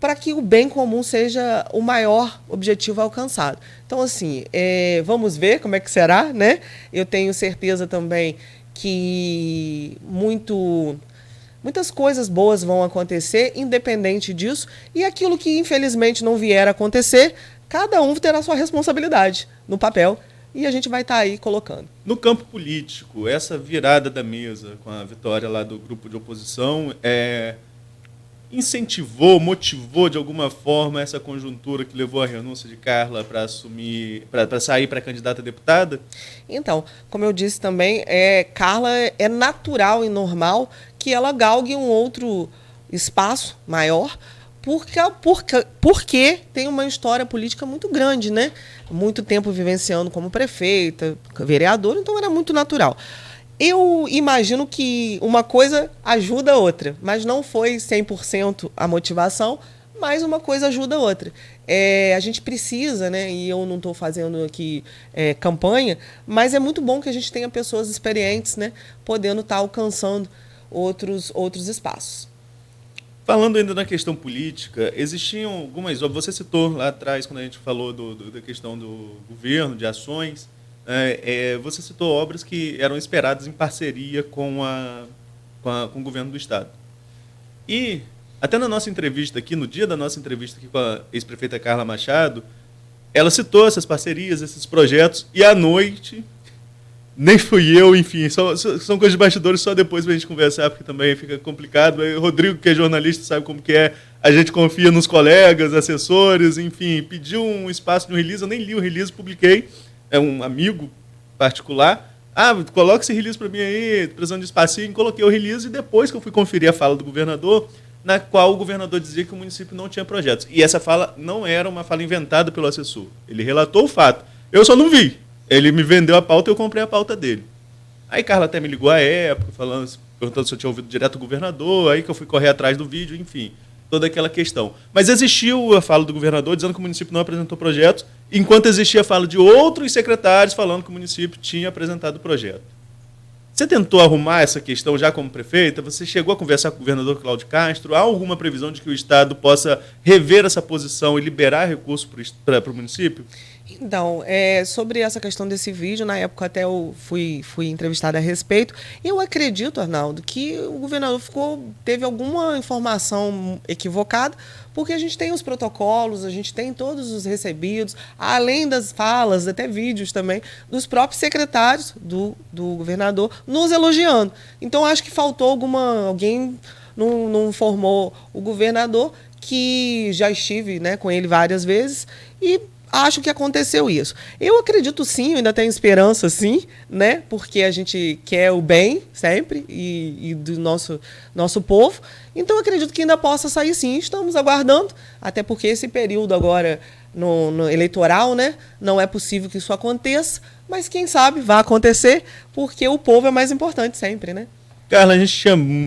para que o bem comum seja o maior objetivo alcançado. Então, assim, vamos ver como é que será, né? Eu tenho certeza também que muitas coisas boas vão acontecer, independente disso, e aquilo que, infelizmente, não vier a acontecer, cada um terá sua responsabilidade no papel, e a gente vai estar aí colocando. No campo político, essa virada da mesa com a vitória lá do grupo de oposição incentivou, motivou de alguma forma essa conjuntura que levou à renúncia de Carla para sair para candidata a deputada? Então, como eu disse também, Carla é natural e normal que ela galgue um outro espaço maior, porque tem uma história política muito grande, né? Muito tempo vivenciando como prefeita, vereadora, então era muito natural. Eu imagino que uma coisa ajuda a outra, mas não foi 100% a motivação, mas uma coisa ajuda a outra. A gente precisa, né, e eu não estou fazendo aqui campanha, mas é muito bom que a gente tenha pessoas experientes, né, podendo estar alcançando outros espaços. Falando ainda na questão política, existiam algumas obras, você citou lá atrás, quando a gente falou da questão do governo, de ações, você citou obras que eram esperadas em parceria com o governo do Estado. E, até na nossa entrevista aqui, no dia da nossa entrevista aqui com a ex-prefeita Carla Machado, ela citou essas parcerias, esses projetos, e à noite, nem fui eu, enfim, são coisas de bastidores, só depois pra gente conversar, porque também fica complicado. O Rodrigo, que é jornalista, sabe como que é, a gente confia nos colegas, assessores, enfim, pediu um espaço de um release, eu nem li o release, publiquei, é um amigo particular, coloca esse release para mim aí, precisando de espacinho, coloquei o release e depois que eu fui conferir a fala do governador, na qual o governador dizia que o município não tinha projetos. E essa fala não era uma fala inventada pelo assessor. Ele relatou o fato. Eu só não vi. Ele me vendeu a pauta e eu comprei a pauta dele. Aí Carla até me ligou à época, perguntando se eu tinha ouvido direto do governador, aí que eu fui correr atrás do vídeo, enfim, toda aquela questão. Mas existiu a fala do governador dizendo que o município não apresentou projetos, enquanto existia a fala de outros secretários falando que o município tinha apresentado o projeto. Você tentou arrumar essa questão já como prefeita? Você chegou a conversar com o governador Cláudio Castro? Há alguma previsão de que o Estado possa rever essa posição e liberar recursos para o município? Então, sobre essa questão desse vídeo, na época até eu fui entrevistada a respeito, eu acredito, Arnaldo, que o governador teve alguma informação equivocada, porque a gente tem os protocolos, a gente tem todos os recebidos, além das falas, até vídeos também, dos próprios secretários do governador nos elogiando. Então, acho que faltou alguém não informou o governador, que já estive, né, com ele várias vezes, e acho que aconteceu isso. Eu acredito sim, eu ainda tenho esperança sim, né? Porque a gente quer o bem sempre e do nosso povo. Então acredito que ainda possa sair sim. Estamos aguardando, até porque esse período agora no eleitoral, né? Não é possível que isso aconteça, mas quem sabe vai acontecer, porque o povo é mais importante sempre, né? Carla, a gente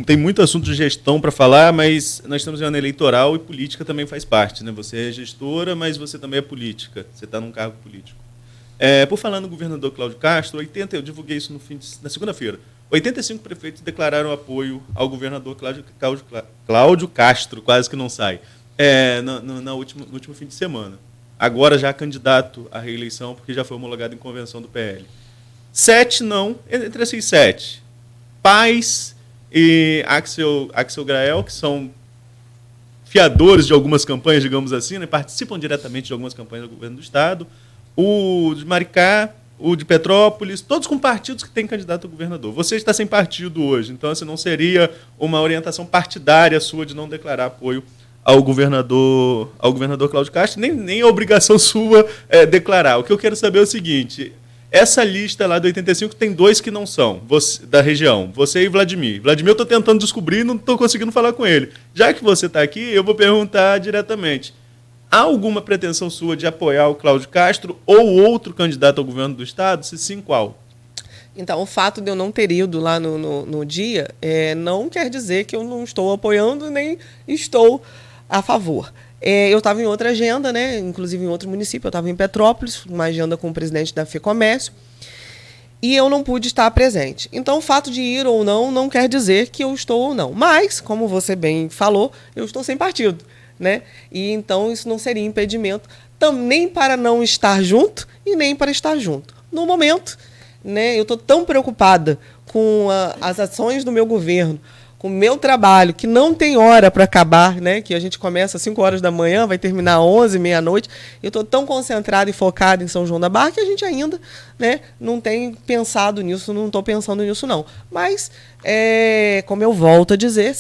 tem muito assunto de gestão para falar, mas nós estamos em ano eleitoral e política também faz parte, né? Você é gestora, mas você também é política. Você está num cargo político. Por falar no governador Cláudio Castro, eu divulguei isso na segunda-feira. 85 prefeitos declararam apoio ao governador Cláudio Castro, quase que não sai, no último fim de semana. Agora já candidato à reeleição, porque já foi homologado em convenção do PL. 7 não, entre esses 7... Paz e Axel Grael, que são fiadores de algumas campanhas, digamos assim, né? Participam diretamente de algumas campanhas do governo do Estado. O de Maricá, o de Petrópolis, todos com partidos que têm candidato a governador. Você está sem partido hoje, então assim, não seria uma orientação partidária sua de não declarar apoio ao governador Cláudio Castro, nem a obrigação sua declarar. O que eu quero saber é o seguinte: essa lista lá do 85 tem 2 que não são da região, você e Vladimir. Vladimir eu estou tentando descobrir e não estou conseguindo falar com ele. Já que você está aqui, eu vou perguntar diretamente. Há alguma pretensão sua de apoiar o Cláudio Castro ou outro candidato ao governo do Estado? Se sim, qual? Então, o fato de eu não ter ido lá no dia não quer dizer que eu não estou apoiando nem estou a favor. Eu estava em outra agenda, né? Inclusive em outro município, eu estava em Petrópolis, uma agenda com o presidente da FEComércio, e eu não pude estar presente. Então, o fato de ir ou não quer dizer que eu estou ou não. Mas, como você bem falou, eu estou sem partido. né? E então isso não seria impedimento nem para não estar junto e nem para estar junto. No momento, né, eu estou tão preocupada com as ações do meu governo, com o meu trabalho, que não tem hora para acabar, né? Que a gente começa às 5 horas da manhã, vai terminar às 11, meia-noite. Eu estou tão concentrada e focada em São João da Barra que a gente ainda, né, não tem pensado nisso, não estou pensando nisso, não. Mas, como eu volto a dizer,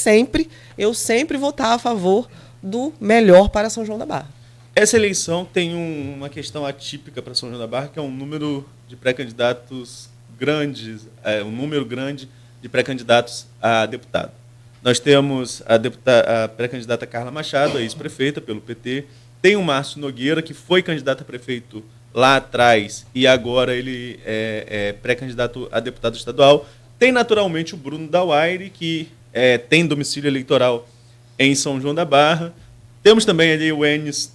eu sempre vou estar a favor do melhor para São João da Barra. Essa eleição tem uma questão atípica para São João da Barra, que é um número de pré-candidatos grandes, um número grande de pré-candidatos a deputado. Nós temos a pré-candidata Carla Machado, a ex-prefeita pelo PT, tem o Márcio Nogueira, que foi candidato a prefeito lá atrás e agora ele é pré-candidato a deputado estadual. Tem naturalmente o Bruno Dauaire, que tem domicílio eleitoral em São João da Barra. Temos também ali o Enes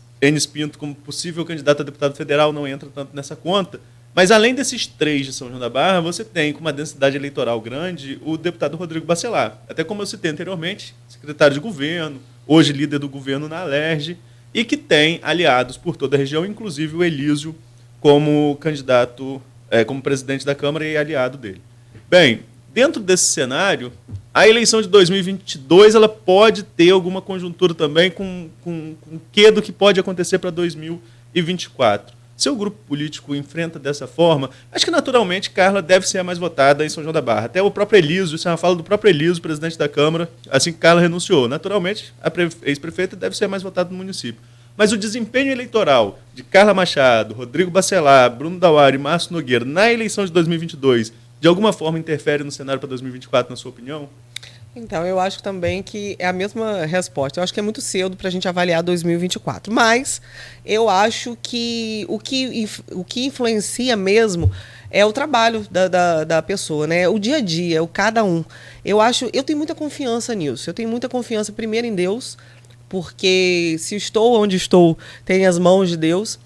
Pinto como possível candidato a deputado federal, não entra tanto nessa conta. Mas, além desses 3 de São João da Barra, você tem, com uma densidade eleitoral grande, o deputado Rodrigo Bacelar. Até como eu citei anteriormente, secretário de governo, hoje líder do governo na Alerj, e que tem aliados por toda a região, inclusive o Elísio como candidato, como presidente da Câmara e aliado dele. Bem, dentro desse cenário, a eleição de 2022 ela pode ter alguma conjuntura também com o que do que pode acontecer para 2024. Seu grupo político enfrenta dessa forma, acho que naturalmente Carla deve ser a mais votada em São João da Barra. Até o próprio Elísio, isso é uma fala do próprio Elísio, presidente da Câmara, assim que Carla renunciou. Naturalmente, a ex-prefeita deve ser a mais votada no município. Mas o desempenho eleitoral de Carla Machado, Rodrigo Bacelar, Bruno Dauaire e Márcio Nogueira na eleição de 2022, de alguma forma interfere no cenário para 2024, na sua opinião? Então, eu acho também que é a mesma resposta. Eu acho que é muito cedo para a gente avaliar 2024. Mas eu acho que o que influencia mesmo é o trabalho da pessoa, né? O dia a dia, o cada um. Eu tenho muita confiança nisso. Eu tenho muita confiança, primeiro, em Deus, porque se estou onde estou, tem as mãos de Deus,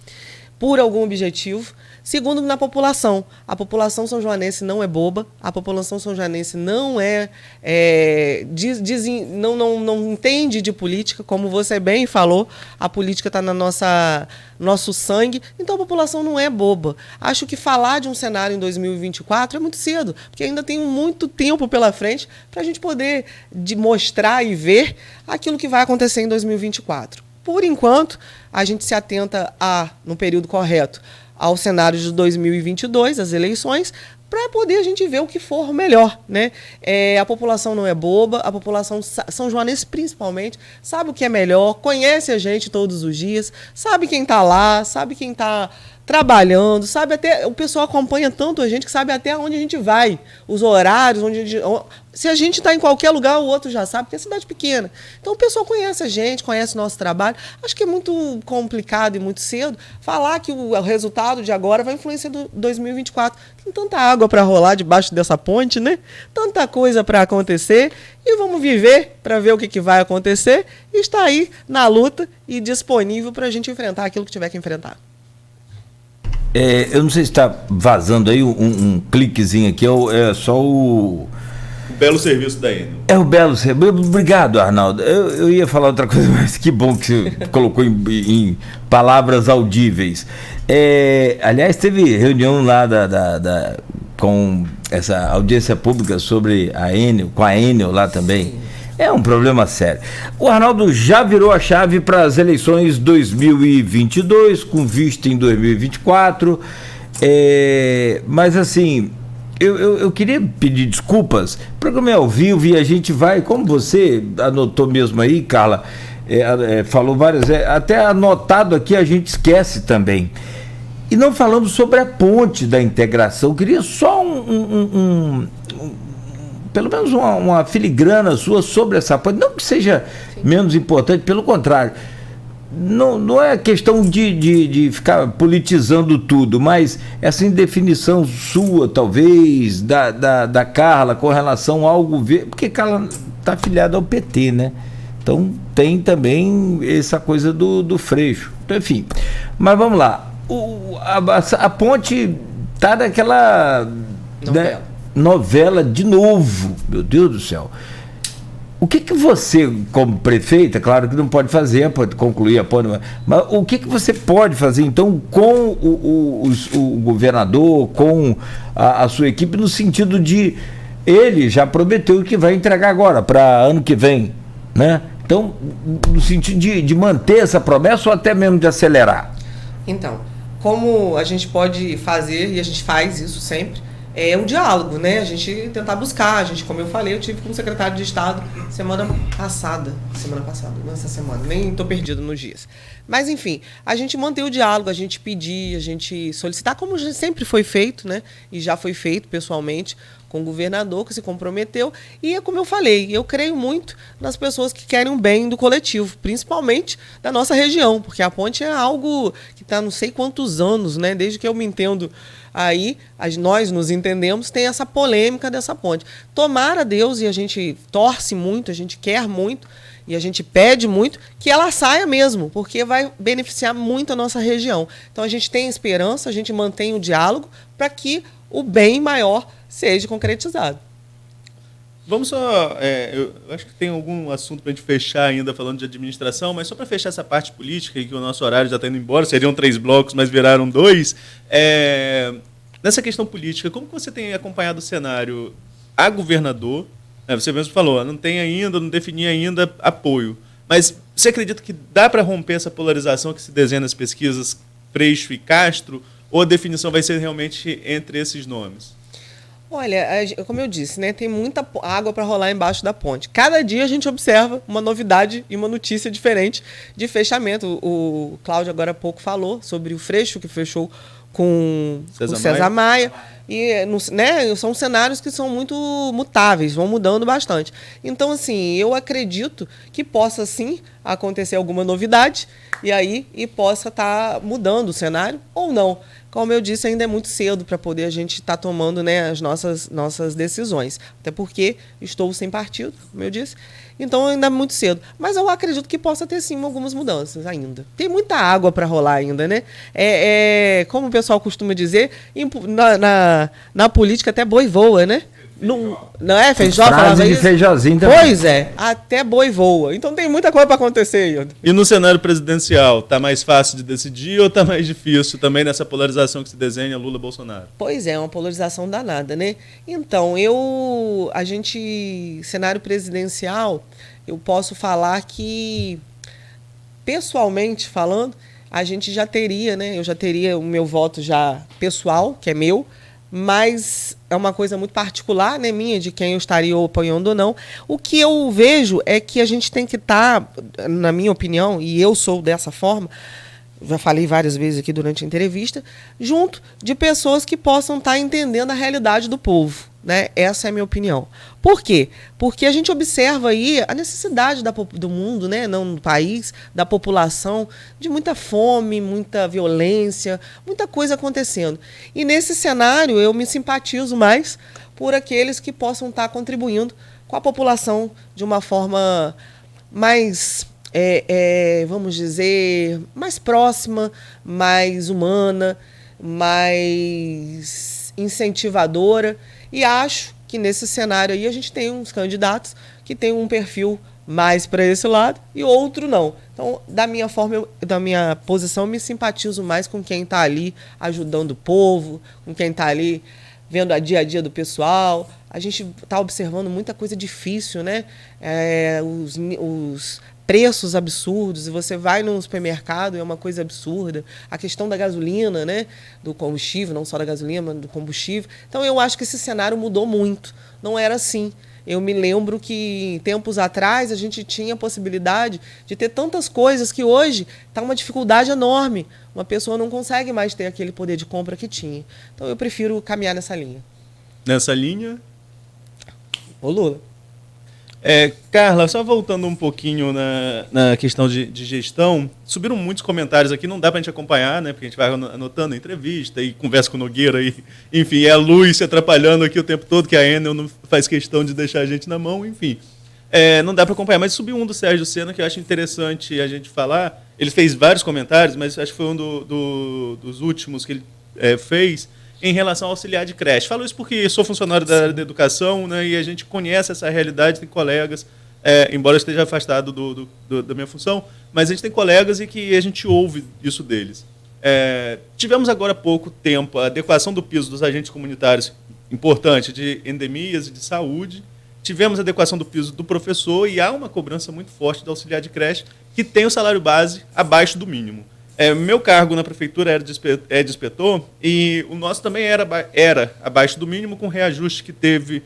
por algum objetivo. Segundo, na população. A população são-joanense não é boba, a população são-joanense não não entende de política, como você bem falou, a política está no nosso sangue, então a população não é boba. Acho que falar de um cenário em 2024 é muito cedo, porque ainda tem muito tempo pela frente para a gente poder mostrar e ver aquilo que vai acontecer em 2024. Por enquanto, a gente se atenta no período correto, ao cenário de 2022, as eleições, para poder a gente ver o que for melhor, né? A população não é boba, a população são-joanense principalmente sabe o que é melhor, conhece a gente todos os dias, sabe quem está lá, sabe quem está trabalhando, sabe até, o pessoal acompanha tanto a gente que sabe até onde a gente vai, os horários, se a gente está em qualquer lugar, o outro já sabe, porque é cidade pequena. Então o pessoal conhece a gente, conhece o nosso trabalho. Acho que é muito complicado e muito cedo falar que o resultado de agora vai influenciar 2024. Tem tanta água para rolar debaixo dessa ponte, né? Tanta coisa para acontecer e vamos viver para ver o que vai acontecer e estar aí na luta e disponível para a gente enfrentar aquilo que tiver que enfrentar. Eu não sei se está vazando aí um cliquezinho aqui, é só o belo serviço da Enel. É o belo serviço. Obrigado, Arnaldo. Eu ia falar outra coisa, mas que bom que você colocou em palavras audíveis. Aliás, teve reunião lá com essa audiência pública sobre a Enel, com a Enel lá também. Sim. É um problema sério. O Arnaldo já virou a chave para as eleições 2022, com vista em 2024. Mas assim, eu queria pedir desculpas. O programa é ao vivo e a gente vai, como você anotou mesmo aí, Carla, falou várias vezes, até anotado aqui a gente esquece também. E não falamos sobre a ponte da integração. Eu queria só pelo menos uma filigrana sua sobre essa ponte, não que seja menos importante, pelo contrário, não é questão de ficar politizando tudo, mas essa indefinição sua, talvez, da Carla com relação ao governo, porque Carla está afiliada ao PT, né? Então tem também essa coisa do Freixo. Então, enfim, mas vamos lá. A ponte está naquela novela de novo, meu Deus do céu. O que você, como prefeita, claro que não pode fazer, pode concluir a ponte, mas o que você pode fazer, então, com o governador, com a sua equipe, no sentido de ele já prometeu que vai entregar agora, para ano que vem, né? Então, no sentido de manter essa promessa ou até mesmo de acelerar? Então, como a gente pode fazer, e a gente faz isso sempre, é um diálogo, né? A gente tentar buscar, como eu falei, eu tive como secretário de Estado semana passada, não essa semana, nem estou perdido nos dias. Mas, enfim, a gente manter o diálogo, a gente pedir, a gente solicitar, como sempre foi feito, né? E já foi feito pessoalmente com o governador, que se comprometeu. E é como eu falei, eu creio muito nas pessoas que querem o bem do coletivo, principalmente da nossa região, porque a ponte é algo que está não sei quantos anos, né? Desde que eu me entendo aí, nós nos entendemos, tem essa polêmica dessa ponte. Tomara Deus, e a gente torce muito, a gente quer muito, e a gente pede muito, que ela saia mesmo, porque vai beneficiar muito a nossa região. Então a gente tem esperança, a gente mantém o diálogo para que o bem maior seja concretizado. Vamos só... eu acho que tem algum assunto para a gente fechar ainda falando de administração, mas só para fechar essa parte política, que o nosso horário já está indo embora, seriam 3 blocos, mas viraram 2. Nessa questão política, como que você tem acompanhado o cenário a governador? Você mesmo falou, não tem ainda, não defini ainda apoio. Mas você acredita que dá para romper essa polarização que se desenha nas pesquisas Freixo e Castro? Ou a definição vai ser realmente entre esses nomes? Olha, como eu disse, né, tem muita água para rolar embaixo da ponte. Cada dia a gente observa uma novidade e uma notícia diferente de fechamento. O Cláudio agora há pouco falou sobre o Freixo, que fechou com o César Maia. E, né, são cenários que são muito mutáveis, vão mudando bastante. Então, assim, eu acredito que possa, sim, acontecer alguma novidade e possa estar mudando o cenário ou não. Como eu disse, ainda é muito cedo para poder a gente estar tomando, né, as nossas decisões. Até porque estou sem partido, como eu disse. Então, ainda é muito cedo. Mas eu acredito que possa ter, sim, algumas mudanças ainda. Tem muita água para rolar ainda, né? Como o pessoal costuma dizer, na política até boi voa, né? Não é, Feijó? Frase de Feijozinho também. Pois é, até boi voa. Então tem muita coisa para acontecer, Ian. E no cenário presidencial, tá mais fácil de decidir ou tá mais difícil também nessa polarização que se desenha Lula-Bolsonaro? Pois é, uma polarização danada, né? Então, cenário presidencial, eu posso falar que, pessoalmente falando, a gente já teria, né? Eu já teria o meu voto já pessoal, que é meu, mas é uma coisa muito particular, né, minha, de quem eu estaria apoiando ou não. O que eu vejo é que a gente tem que estar, na minha opinião, e eu sou dessa forma, já falei várias vezes aqui durante a entrevista, junto de pessoas que possam estar entendendo a realidade do povo, né? Essa é a minha opinião. Por quê? Porque a gente observa aí a necessidade do mundo, né? Não do país, da população, de muita fome, muita violência, muita coisa acontecendo. E nesse cenário eu me simpatizo mais por aqueles que possam estar contribuindo com a população de uma forma mais... vamos dizer, mais próxima, mais humana, mais incentivadora. E acho que nesse cenário aí a gente tem uns candidatos que têm um perfil mais para esse lado e outro não. Então, da minha posição, eu me simpatizo mais com quem está ali ajudando o povo, com quem está ali vendo a dia do pessoal. A gente está observando muita coisa difícil, né? Os preços absurdos, e você vai num supermercado, é uma coisa absurda. A questão da gasolina, né? Do combustível, não só da gasolina, mas do combustível. Então, eu acho que esse cenário mudou muito. Não era assim. Eu me lembro que, tempos atrás, a gente tinha a possibilidade de ter tantas coisas que hoje está uma dificuldade enorme. Uma pessoa não consegue mais ter aquele poder de compra que tinha. Então, eu prefiro caminhar nessa linha. Nessa linha? Ô, Lula. Carla, só voltando um pouquinho na questão de gestão, subiram muitos comentários aqui, não dá para a gente acompanhar, né? Porque a gente vai anotando a entrevista e conversa com o Nogueira, e, enfim, é a luz se atrapalhando aqui o tempo todo, que a Enel não faz questão de deixar a gente na mão, enfim. Não dá para acompanhar, mas subiu um do Sérgio Sena que eu acho interessante a gente falar. Ele fez vários comentários, mas acho que foi um dos últimos que ele fez, em relação ao auxiliar de creche. Falo isso porque sou funcionário da área da educação, né, e a gente conhece essa realidade, tem colegas embora eu esteja afastado da minha função, mas a gente tem colegas e que a gente ouve isso deles. Tivemos agora há pouco tempo a adequação do piso dos agentes comunitários, importante, de endemias e de saúde. Tivemos a adequação do piso do professor e há uma cobrança muito forte do auxiliar de creche, que tem o salário base abaixo do mínimo. Meu cargo na prefeitura é de inspetor e o nosso também era abaixo do mínimo, com reajuste que teve,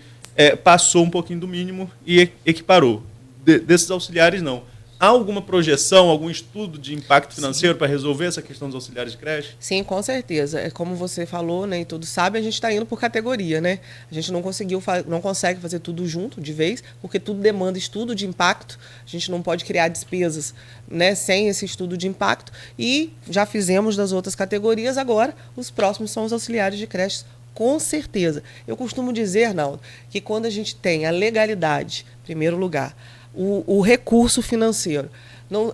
passou um pouquinho do mínimo e equiparou. Desses auxiliares, não. Há alguma projeção, algum estudo de impacto financeiro para resolver essa questão dos auxiliares de creche? Sim, com certeza. É como você falou, né, e todos sabem, a gente está indo por categoria, né? A gente não consegue fazer tudo junto de vez, porque tudo demanda estudo de impacto. A gente não pode criar despesas, né, sem esse estudo de impacto. E já fizemos das outras categorias, agora os próximos são os auxiliares de creches. Com certeza. Eu costumo dizer, Arnaldo, que quando a gente tem a legalidade, em primeiro lugar, o recurso financeiro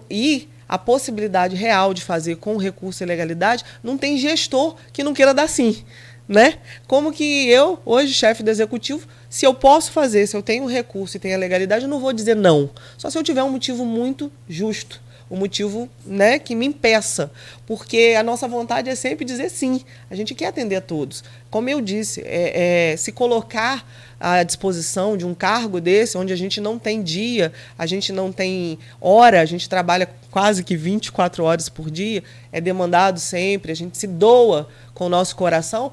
e a possibilidade real de fazer com o recurso e legalidade, não tem gestor que não queira dar sim. Né? Como que eu, hoje, chefe do executivo, se eu posso fazer, se eu tenho recurso e tenho a legalidade, eu não vou dizer não. Só se eu tiver um motivo muito justo. Um motivo, né, que me impeça, porque a nossa vontade é sempre dizer sim. A gente quer atender a todos. Como eu disse, se colocar à disposição de um cargo desse, onde a gente não tem dia, a gente não tem hora, a gente trabalha quase que 24 horas por dia, é demandado sempre, a gente se doa com o nosso coração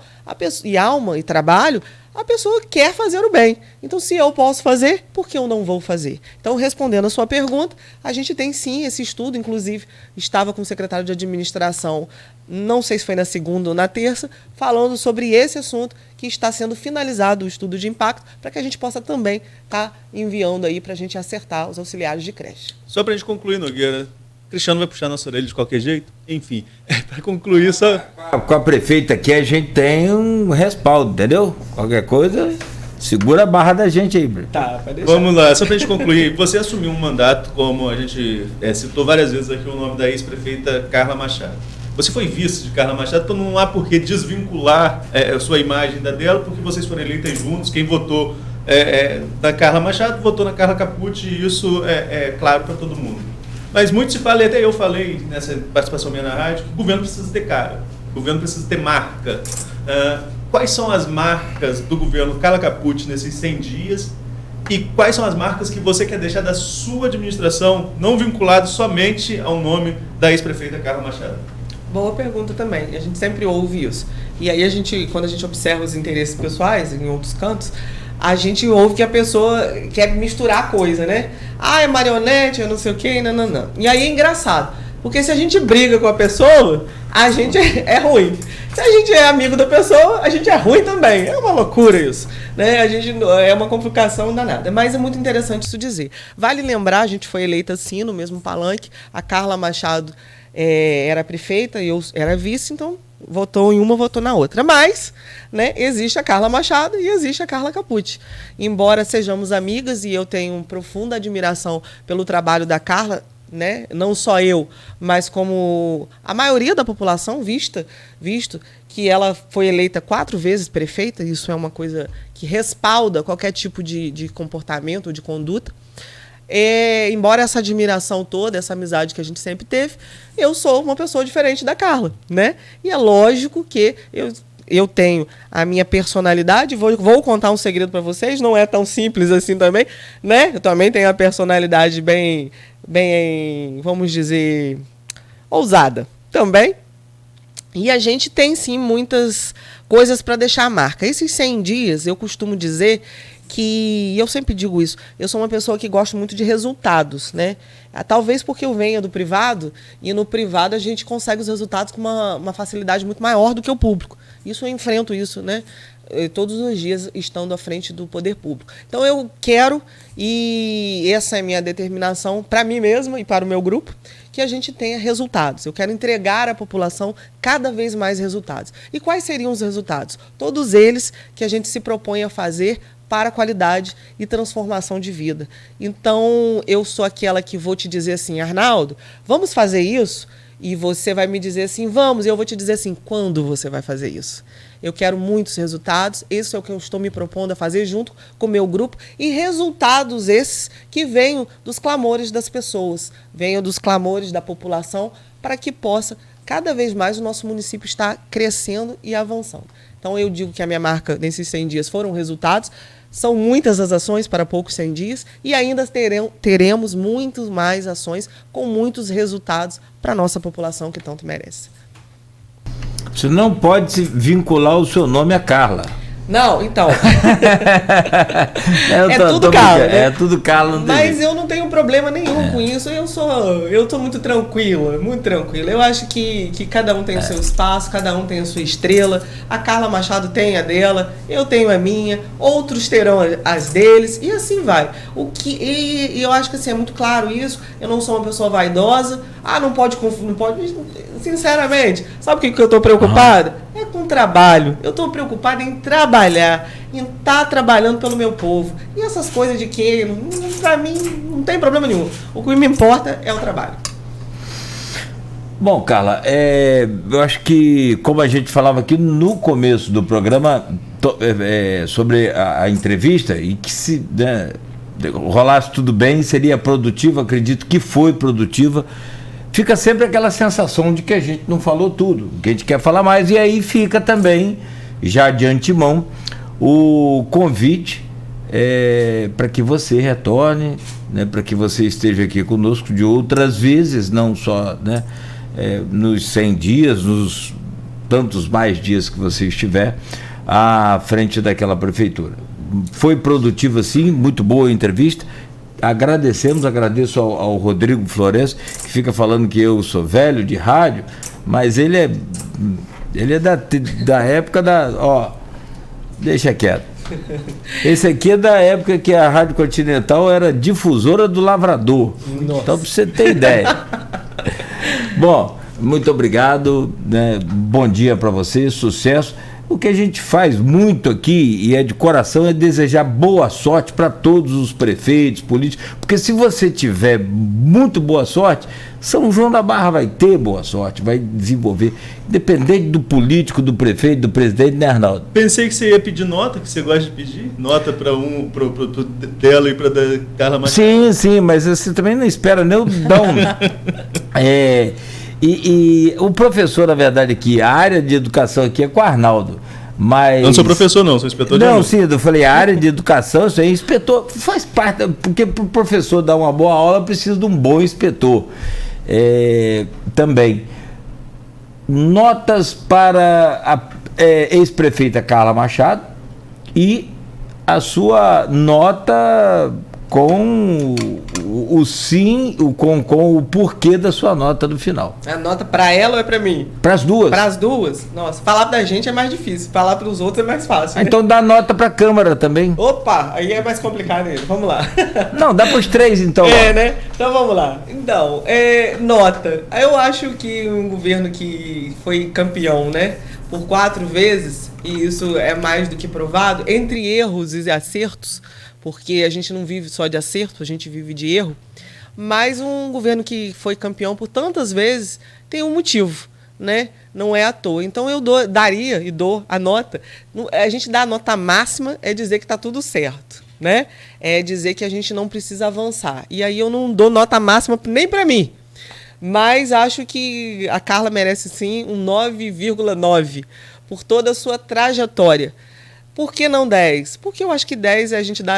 e alma e trabalho, a pessoa quer fazer o bem. Então, se eu posso fazer, por que eu não vou fazer? Então, respondendo a sua pergunta, a gente tem sim esse estudo, inclusive estava com o secretário de administração, não sei se foi na segunda ou na terça, falando sobre esse assunto, que está sendo finalizado o estudo de impacto, para que a gente possa também estar enviando aí para a gente acertar os auxiliares de creche. Só para a gente concluir, Nogueira, Cristiano vai puxar nossa orelha de qualquer jeito? Enfim, para concluir só... Com a prefeita aqui, a gente tem um respaldo, entendeu? Qualquer coisa, segura a barra da gente aí. Tá, pode deixar. Vamos lá, só para a gente concluir. Você assumiu um mandato, como a gente citou várias vezes aqui o nome da ex-prefeita Carla Machado. Você foi vice de Carla Machado, então não há por que desvincular a sua imagem da dela, porque vocês foram eleitas juntos. Quem votou na Carla Machado votou na Carla Capucci, e isso é claro para todo mundo. Mas muito se fala, e até eu falei nessa participação minha na rádio, que o governo precisa ter cara, o governo precisa ter marca. Quais são as marcas do governo Carla Capucci nesses 100 dias e quais são as marcas que você quer deixar da sua administração, não vinculado somente ao nome da ex-prefeita Carla Machado? Boa pergunta também, a gente sempre ouve isso. E aí, quando a gente observa os interesses pessoais em outros cantos, a gente ouve que a pessoa quer misturar a coisa, né? É marionete, eu não sei o quê, não. E aí é engraçado, porque se a gente briga com a pessoa, a gente é ruim. Se a gente é amigo da pessoa, a gente é ruim também. É uma loucura isso, né? A gente é uma complicação danada. Mas é muito interessante isso dizer. Vale lembrar, a gente foi eleita assim, no mesmo palanque. A Carla Machado era prefeita e eu era vice, então votou em uma, votou na outra. Mas, né, existe a Carla Machado e existe a Carla Capucci. Embora sejamos amigas e eu tenho profunda admiração pelo trabalho da Carla, né, não só eu, mas como a maioria da população, visto que ela foi eleita 4 vezes prefeita, isso é uma coisa que respalda qualquer tipo de comportamento ou de conduta. Embora essa admiração toda, essa amizade que a gente sempre teve, eu sou uma pessoa diferente da Carla, né? E é lógico que eu tenho a minha personalidade, vou contar um segredo para vocês, não é tão simples assim também, né? Eu também tenho a personalidade bem, vamos dizer, ousada também. E a gente tem, sim, muitas coisas para deixar a marca. Esses 100 dias, eu costumo dizer que, eu sempre digo isso, eu sou uma pessoa que gosta muito de resultados, né? Talvez porque eu venha do privado, e no privado a gente consegue os resultados com uma facilidade muito maior do que o público. Isso eu enfrento isso, né? Todos os dias estando à frente do poder público. Então eu quero, e essa é a minha determinação para mim mesma e para o meu grupo, que a gente tenha resultados. Eu quero entregar à população cada vez mais resultados. E quais seriam os resultados? Todos eles que a gente se propõe a fazer para qualidade e transformação de vida. Então, eu sou aquela que vou te dizer assim, Arnaldo, vamos fazer isso? e você vai me dizer assim, vamos, e eu vou te dizer assim, quando você vai fazer isso? Eu quero muitos resultados, esse é o que eu estou me propondo a fazer junto com o meu grupo, e resultados esses que venham dos clamores das pessoas, venham dos clamores da população, para que possa, cada vez mais, o nosso município estar crescendo e avançando. Então, eu digo que a minha marca nesses 100 dias foram resultados, são muitas as ações para poucos 100 dias, e ainda teremos muitas mais ações com muitos resultados para a nossa população que tanto merece. Você não pode se vincular o seu nome a Carla. Não, então. É tudo Carla, né? É tudo Carla. Mas eu não tenho problema nenhum com isso. Eu tô muito tranquila, muito tranquila. Eu acho que cada um tem o seu espaço, cada um tem a sua estrela. A Carla Machado tem a dela, eu tenho a minha, outros terão as deles, e assim vai. E eu acho que assim, é muito claro isso. Eu não sou uma pessoa vaidosa. Não pode. Sinceramente, sabe o que eu tô preocupada? É com o trabalho. Eu estou preocupada em trabalhar, em estar trabalhando pelo meu povo. E essas coisas de que, para mim, não tem problema nenhum. O que me importa é o trabalho. Bom, Carla, eu acho que, como a gente falava aqui no começo do programa, sobre a entrevista, e que se rolasse tudo bem, seria produtiva, acredito que foi produtiva. Fica sempre aquela sensação de que a gente não falou tudo, que a gente quer falar mais, e aí fica também, já de antemão, o convite para que você retorne, né, para que você esteja aqui conosco de outras vezes, não só, né, nos 100 dias, nos tantos mais dias que você estiver à frente daquela prefeitura. Foi produtiva, sim, muito boa a entrevista. Agradeço ao Rodrigo Florencio, que fica falando que eu sou velho de rádio, mas ele é da época deixa quieto. Esse aqui é da época que a Rádio Continental era difusora do Lavrador. Nossa. Então, para você ter ideia. Bom, muito obrigado, né? Bom dia para você, sucesso. O que a gente faz muito aqui, e é de coração, é desejar boa sorte para todos os prefeitos, políticos, porque se você tiver muito boa sorte, São João da Barra vai ter boa sorte, vai desenvolver, independente do político, do prefeito, do presidente, né, Arnaldo? Pensei que você ia pedir nota, que você gosta de pedir nota para pro dela e para da Carla Machado. Sim, mas você também não espera nem eu dar um... E o professor, na verdade, aqui, a área de educação aqui é com o Arnaldo. Mas... Eu não sou professor, não, sou inspetor de aluno. Não, sim, eu falei, a área de educação, isso aí, inspetor, faz parte, porque para o professor dar uma boa aula, precisa de um bom inspetor. Também. Notas para a ex-prefeita Carla Machado e a sua nota com o sim, com o porquê da sua nota no final. A nota para ela ou é para mim? Para as duas. Para as duas? Nossa, falar da gente é mais difícil, falar para os outros é mais fácil. Né? Então dá nota para a Câmara também. Opa, aí é mais complicado ainda. Vamos lá. Não, dá para os três então. Né? Então vamos lá. Então, nota. Eu acho que um governo que foi campeão, né, por 4 vezes, e isso é mais do que provado, entre erros e acertos, porque a gente não vive só de acerto, a gente vive de erro, mas um governo que foi campeão por tantas vezes tem um motivo, né? Não é à toa. Então eu daria e dou a nota. A gente dá a nota máxima é dizer que está tudo certo, né? É dizer que a gente não precisa avançar. E aí eu não dou nota máxima nem para mim, mas acho que a Carla merece sim um 9,9 por toda a sua trajetória. Por que não 10? Porque eu acho que 10 a gente dá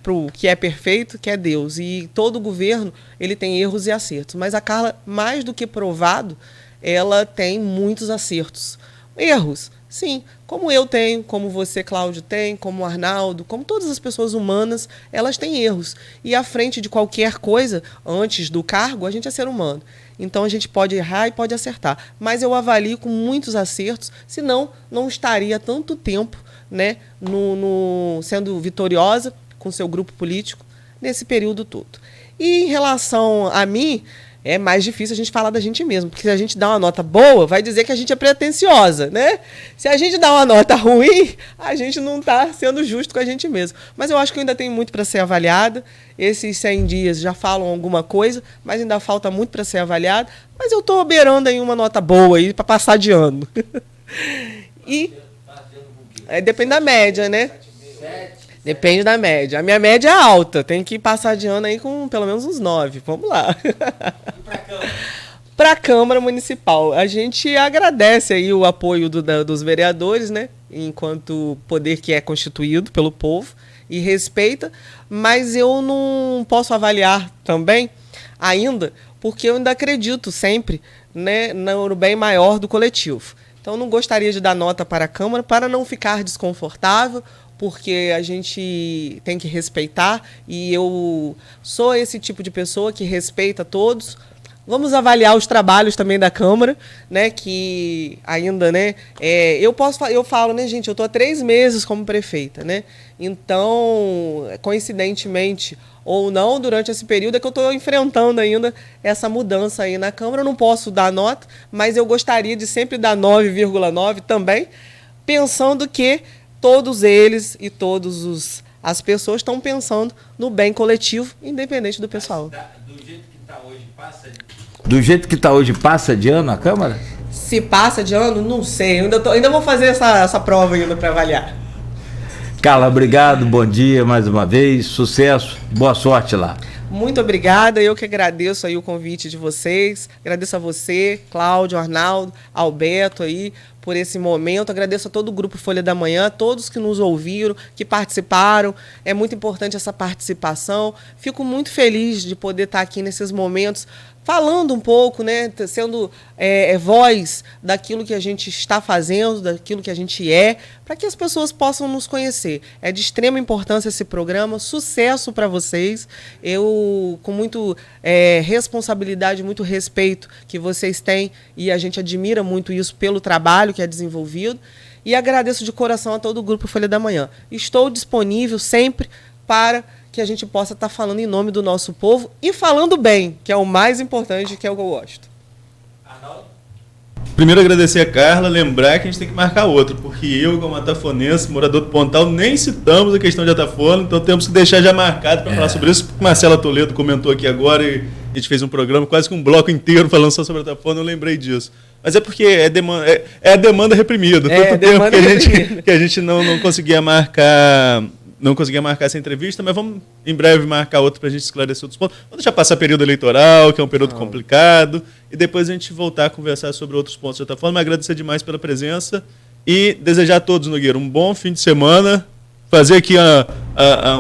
para o que é perfeito, que é Deus. E todo governo ele tem erros e acertos. Mas a Carla, mais do que provado, ela tem muitos acertos. Erros, sim, como eu tenho, como você, Cláudio, tem, como o Arnaldo, como todas as pessoas humanas, elas têm erros. E à frente de qualquer coisa, antes do cargo, a gente é ser humano. Então a gente pode errar e pode acertar. Mas eu avalio com muitos acertos, senão não estaria tanto tempo, né, sendo vitoriosa com seu grupo político nesse período todo. E em relação a mim, é mais difícil a gente falar da gente mesmo. Porque se a gente dá uma nota boa, vai dizer que a gente é pretensiosa, né? Se a gente dá uma nota ruim, a gente não está sendo justo com a gente mesmo. Mas eu acho que ainda tem muito para ser avaliado. Esses 100 dias já falam alguma coisa, mas ainda falta muito para ser avaliado. Mas eu estou beirando aí uma nota boa aí para passar de ano. E depende da média, né? Depende da média. A minha média é alta. Tem que passar de ano aí com pelo menos uns 9. Vamos lá. E para a Câmara Municipal. A gente agradece aí o apoio dos vereadores, né? Enquanto poder que é constituído pelo povo. E respeita. Mas eu não posso avaliar também ainda, porque eu ainda acredito sempre, né, no bem maior do coletivo. Então, não gostaria de dar nota para a Câmara para não ficar desconfortável, porque a gente tem que respeitar, e eu sou esse tipo de pessoa que respeita todos. Vamos avaliar os trabalhos também da Câmara, né, que ainda, né, eu falo, né, gente, eu estou há 3 meses como prefeita, né, então, coincidentemente ou não, durante esse período é que eu estou enfrentando ainda essa mudança aí na Câmara. Eu não posso dar nota, mas eu gostaria de sempre dar 9,9 também, pensando que todos eles e todas as pessoas estão pensando no bem coletivo, independente do pessoal. Do jeito que está hoje, passa de ano a Câmara? Se passa de ano, não sei. Eu ainda vou fazer essa prova ainda para avaliar. Carla, obrigado, bom dia mais uma vez, sucesso, boa sorte lá. Muito obrigada, eu que agradeço aí o convite de vocês, agradeço a você, Cláudio, Arnaldo, Alberto aí, por esse momento, agradeço a todo o Grupo Folha da Manhã, todos que nos ouviram, que participaram, é muito importante essa participação, fico muito feliz de poder estar aqui nesses momentos, falando um pouco, né, sendo voz daquilo que a gente está fazendo, daquilo que a gente para que as pessoas possam nos conhecer. É de extrema importância esse programa, sucesso para vocês. Eu, com muito responsabilidade, muito respeito que vocês têm, e a gente admira muito isso pelo trabalho que é desenvolvido, e agradeço de coração a todo o Grupo Folha da Manhã. Estou disponível sempre para que a gente possa estar falando em nome do nosso povo e falando bem, que é o mais importante, que é o que eu gosto. Primeiro agradecer a Carla, lembrar que a gente tem que marcar outro, porque eu, como atafonense, morador do Pontal, nem citamos a questão de Atafona, então temos que deixar já marcado para falar sobre isso. Marcela Toledo comentou aqui agora e a gente fez um programa, quase que um bloco inteiro falando só sobre Atafona, eu lembrei disso. Mas é porque é a demanda reprimida. Tanto tempo que a gente não conseguia marcar... Não conseguia marcar essa entrevista, mas vamos em breve marcar outra para a gente esclarecer outros pontos. Vamos deixar passar período eleitoral, que é um período complicado, e depois a gente voltar a conversar sobre outros pontos de outra forma. Agradecer demais pela presença e desejar a todos, Nogueira, um bom fim de semana. Fazer aqui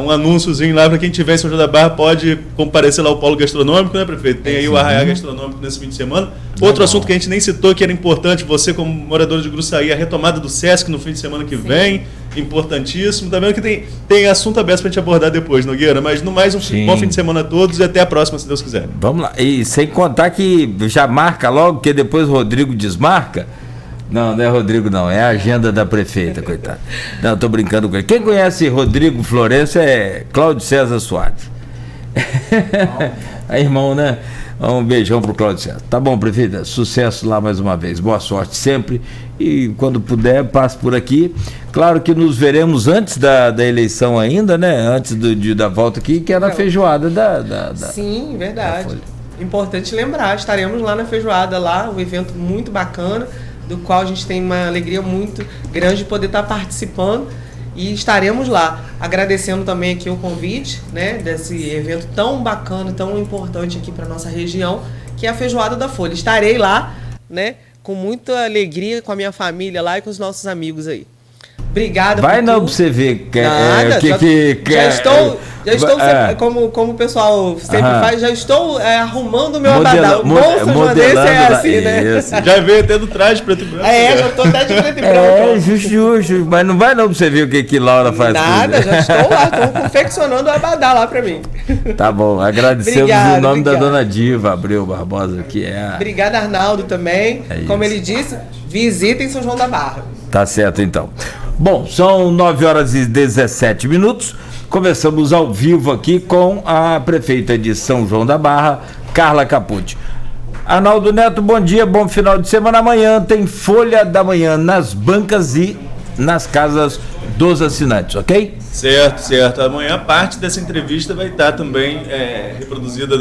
um anúnciozinho lá para quem estiver em São João da Barra, pode comparecer lá ao Polo Gastronômico, né, prefeito? Tem aí o Arraiá Gastronômico nesse fim de semana. Outro assunto que a gente nem citou, que era importante, você como morador de Gruçaí, a retomada do Sesc no fim de semana que vem, importantíssimo. Tá vendo que tem assunto aberto para a gente abordar depois, Nogueira, mas no mais bom fim de semana a todos e até a próxima, se Deus quiser. Vamos lá, e sem contar que já marca logo, porque depois o Rodrigo desmarca. Não é Rodrigo não, é a agenda da prefeita, coitado. Não, tô brincando com ele. Quem conhece Rodrigo Florencio é Cláudio César Soares. É irmão, né? Um beijão pro Cláudio César. Tá bom, prefeita, sucesso lá mais uma vez. Boa sorte sempre. E quando puder, passe por aqui. Claro que nos veremos antes da eleição ainda, né? Antes da volta aqui, que é na feijoada da Sim, verdade. Importante lembrar, estaremos lá na feijoada, lá, um evento muito bacana, do qual a gente tem uma alegria muito grande de poder estar participando, e estaremos lá. Agradecendo também aqui o convite, né, desse evento tão bacana, tão importante aqui para nossa região, que é a Feijoada da Folha. Estarei lá, né, com muita alegria, com a minha família lá e com os nossos amigos aí. Obrigada. Vai não pra você ver. Já estou como o pessoal sempre faz, já estou arrumando o meu abadá. O bom São Joanense é assim, né? Já veio até do traje preto e branco. Já estou até de preto e branco. Justo. Mas não vai não pra você ver o que Laura faz. Nada, já estou lá, estou confeccionando o abadá lá pra mim. Tá bom, agradecemos o nome da dona Diva Abreu Barbosa, que é a... Obrigada, Arnaldo, também. Como ele disse, visitem São João da Barra. Tá certo, então. Bom, são 9h17. Conversamos ao vivo aqui com a prefeita de São João da Barra, Carla Capucci. Arnaldo Neto, bom dia, bom final de semana. Amanhã tem Folha da Manhã nas bancas e nas casas dos assinantes, ok? Certo. Amanhã parte dessa entrevista vai estar também reproduzida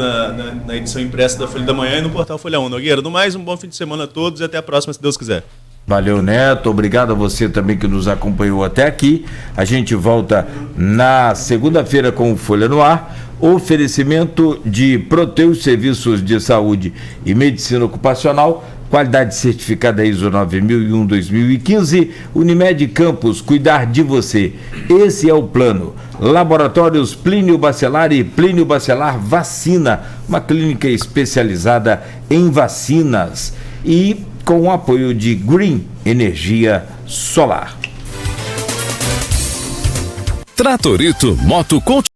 na edição impressa da Folha da Manhã e no portal Folha 1. Nogueira, no mais, um bom fim de semana a todos e até a próxima, se Deus quiser. Valeu, Neto. Obrigado a você também que nos acompanhou até aqui. A gente volta na segunda-feira com o Folha no Ar. Oferecimento de Proteus Serviços de Saúde e Medicina Ocupacional, qualidade certificada ISO 9001-2015, Unimed Campos, cuidar de você. Esse é o plano. Laboratórios Plínio Bacelar e Plínio Bacelar Vacina, uma clínica especializada em vacinas. E com o apoio de Green Energia Solar. Tratorito Moto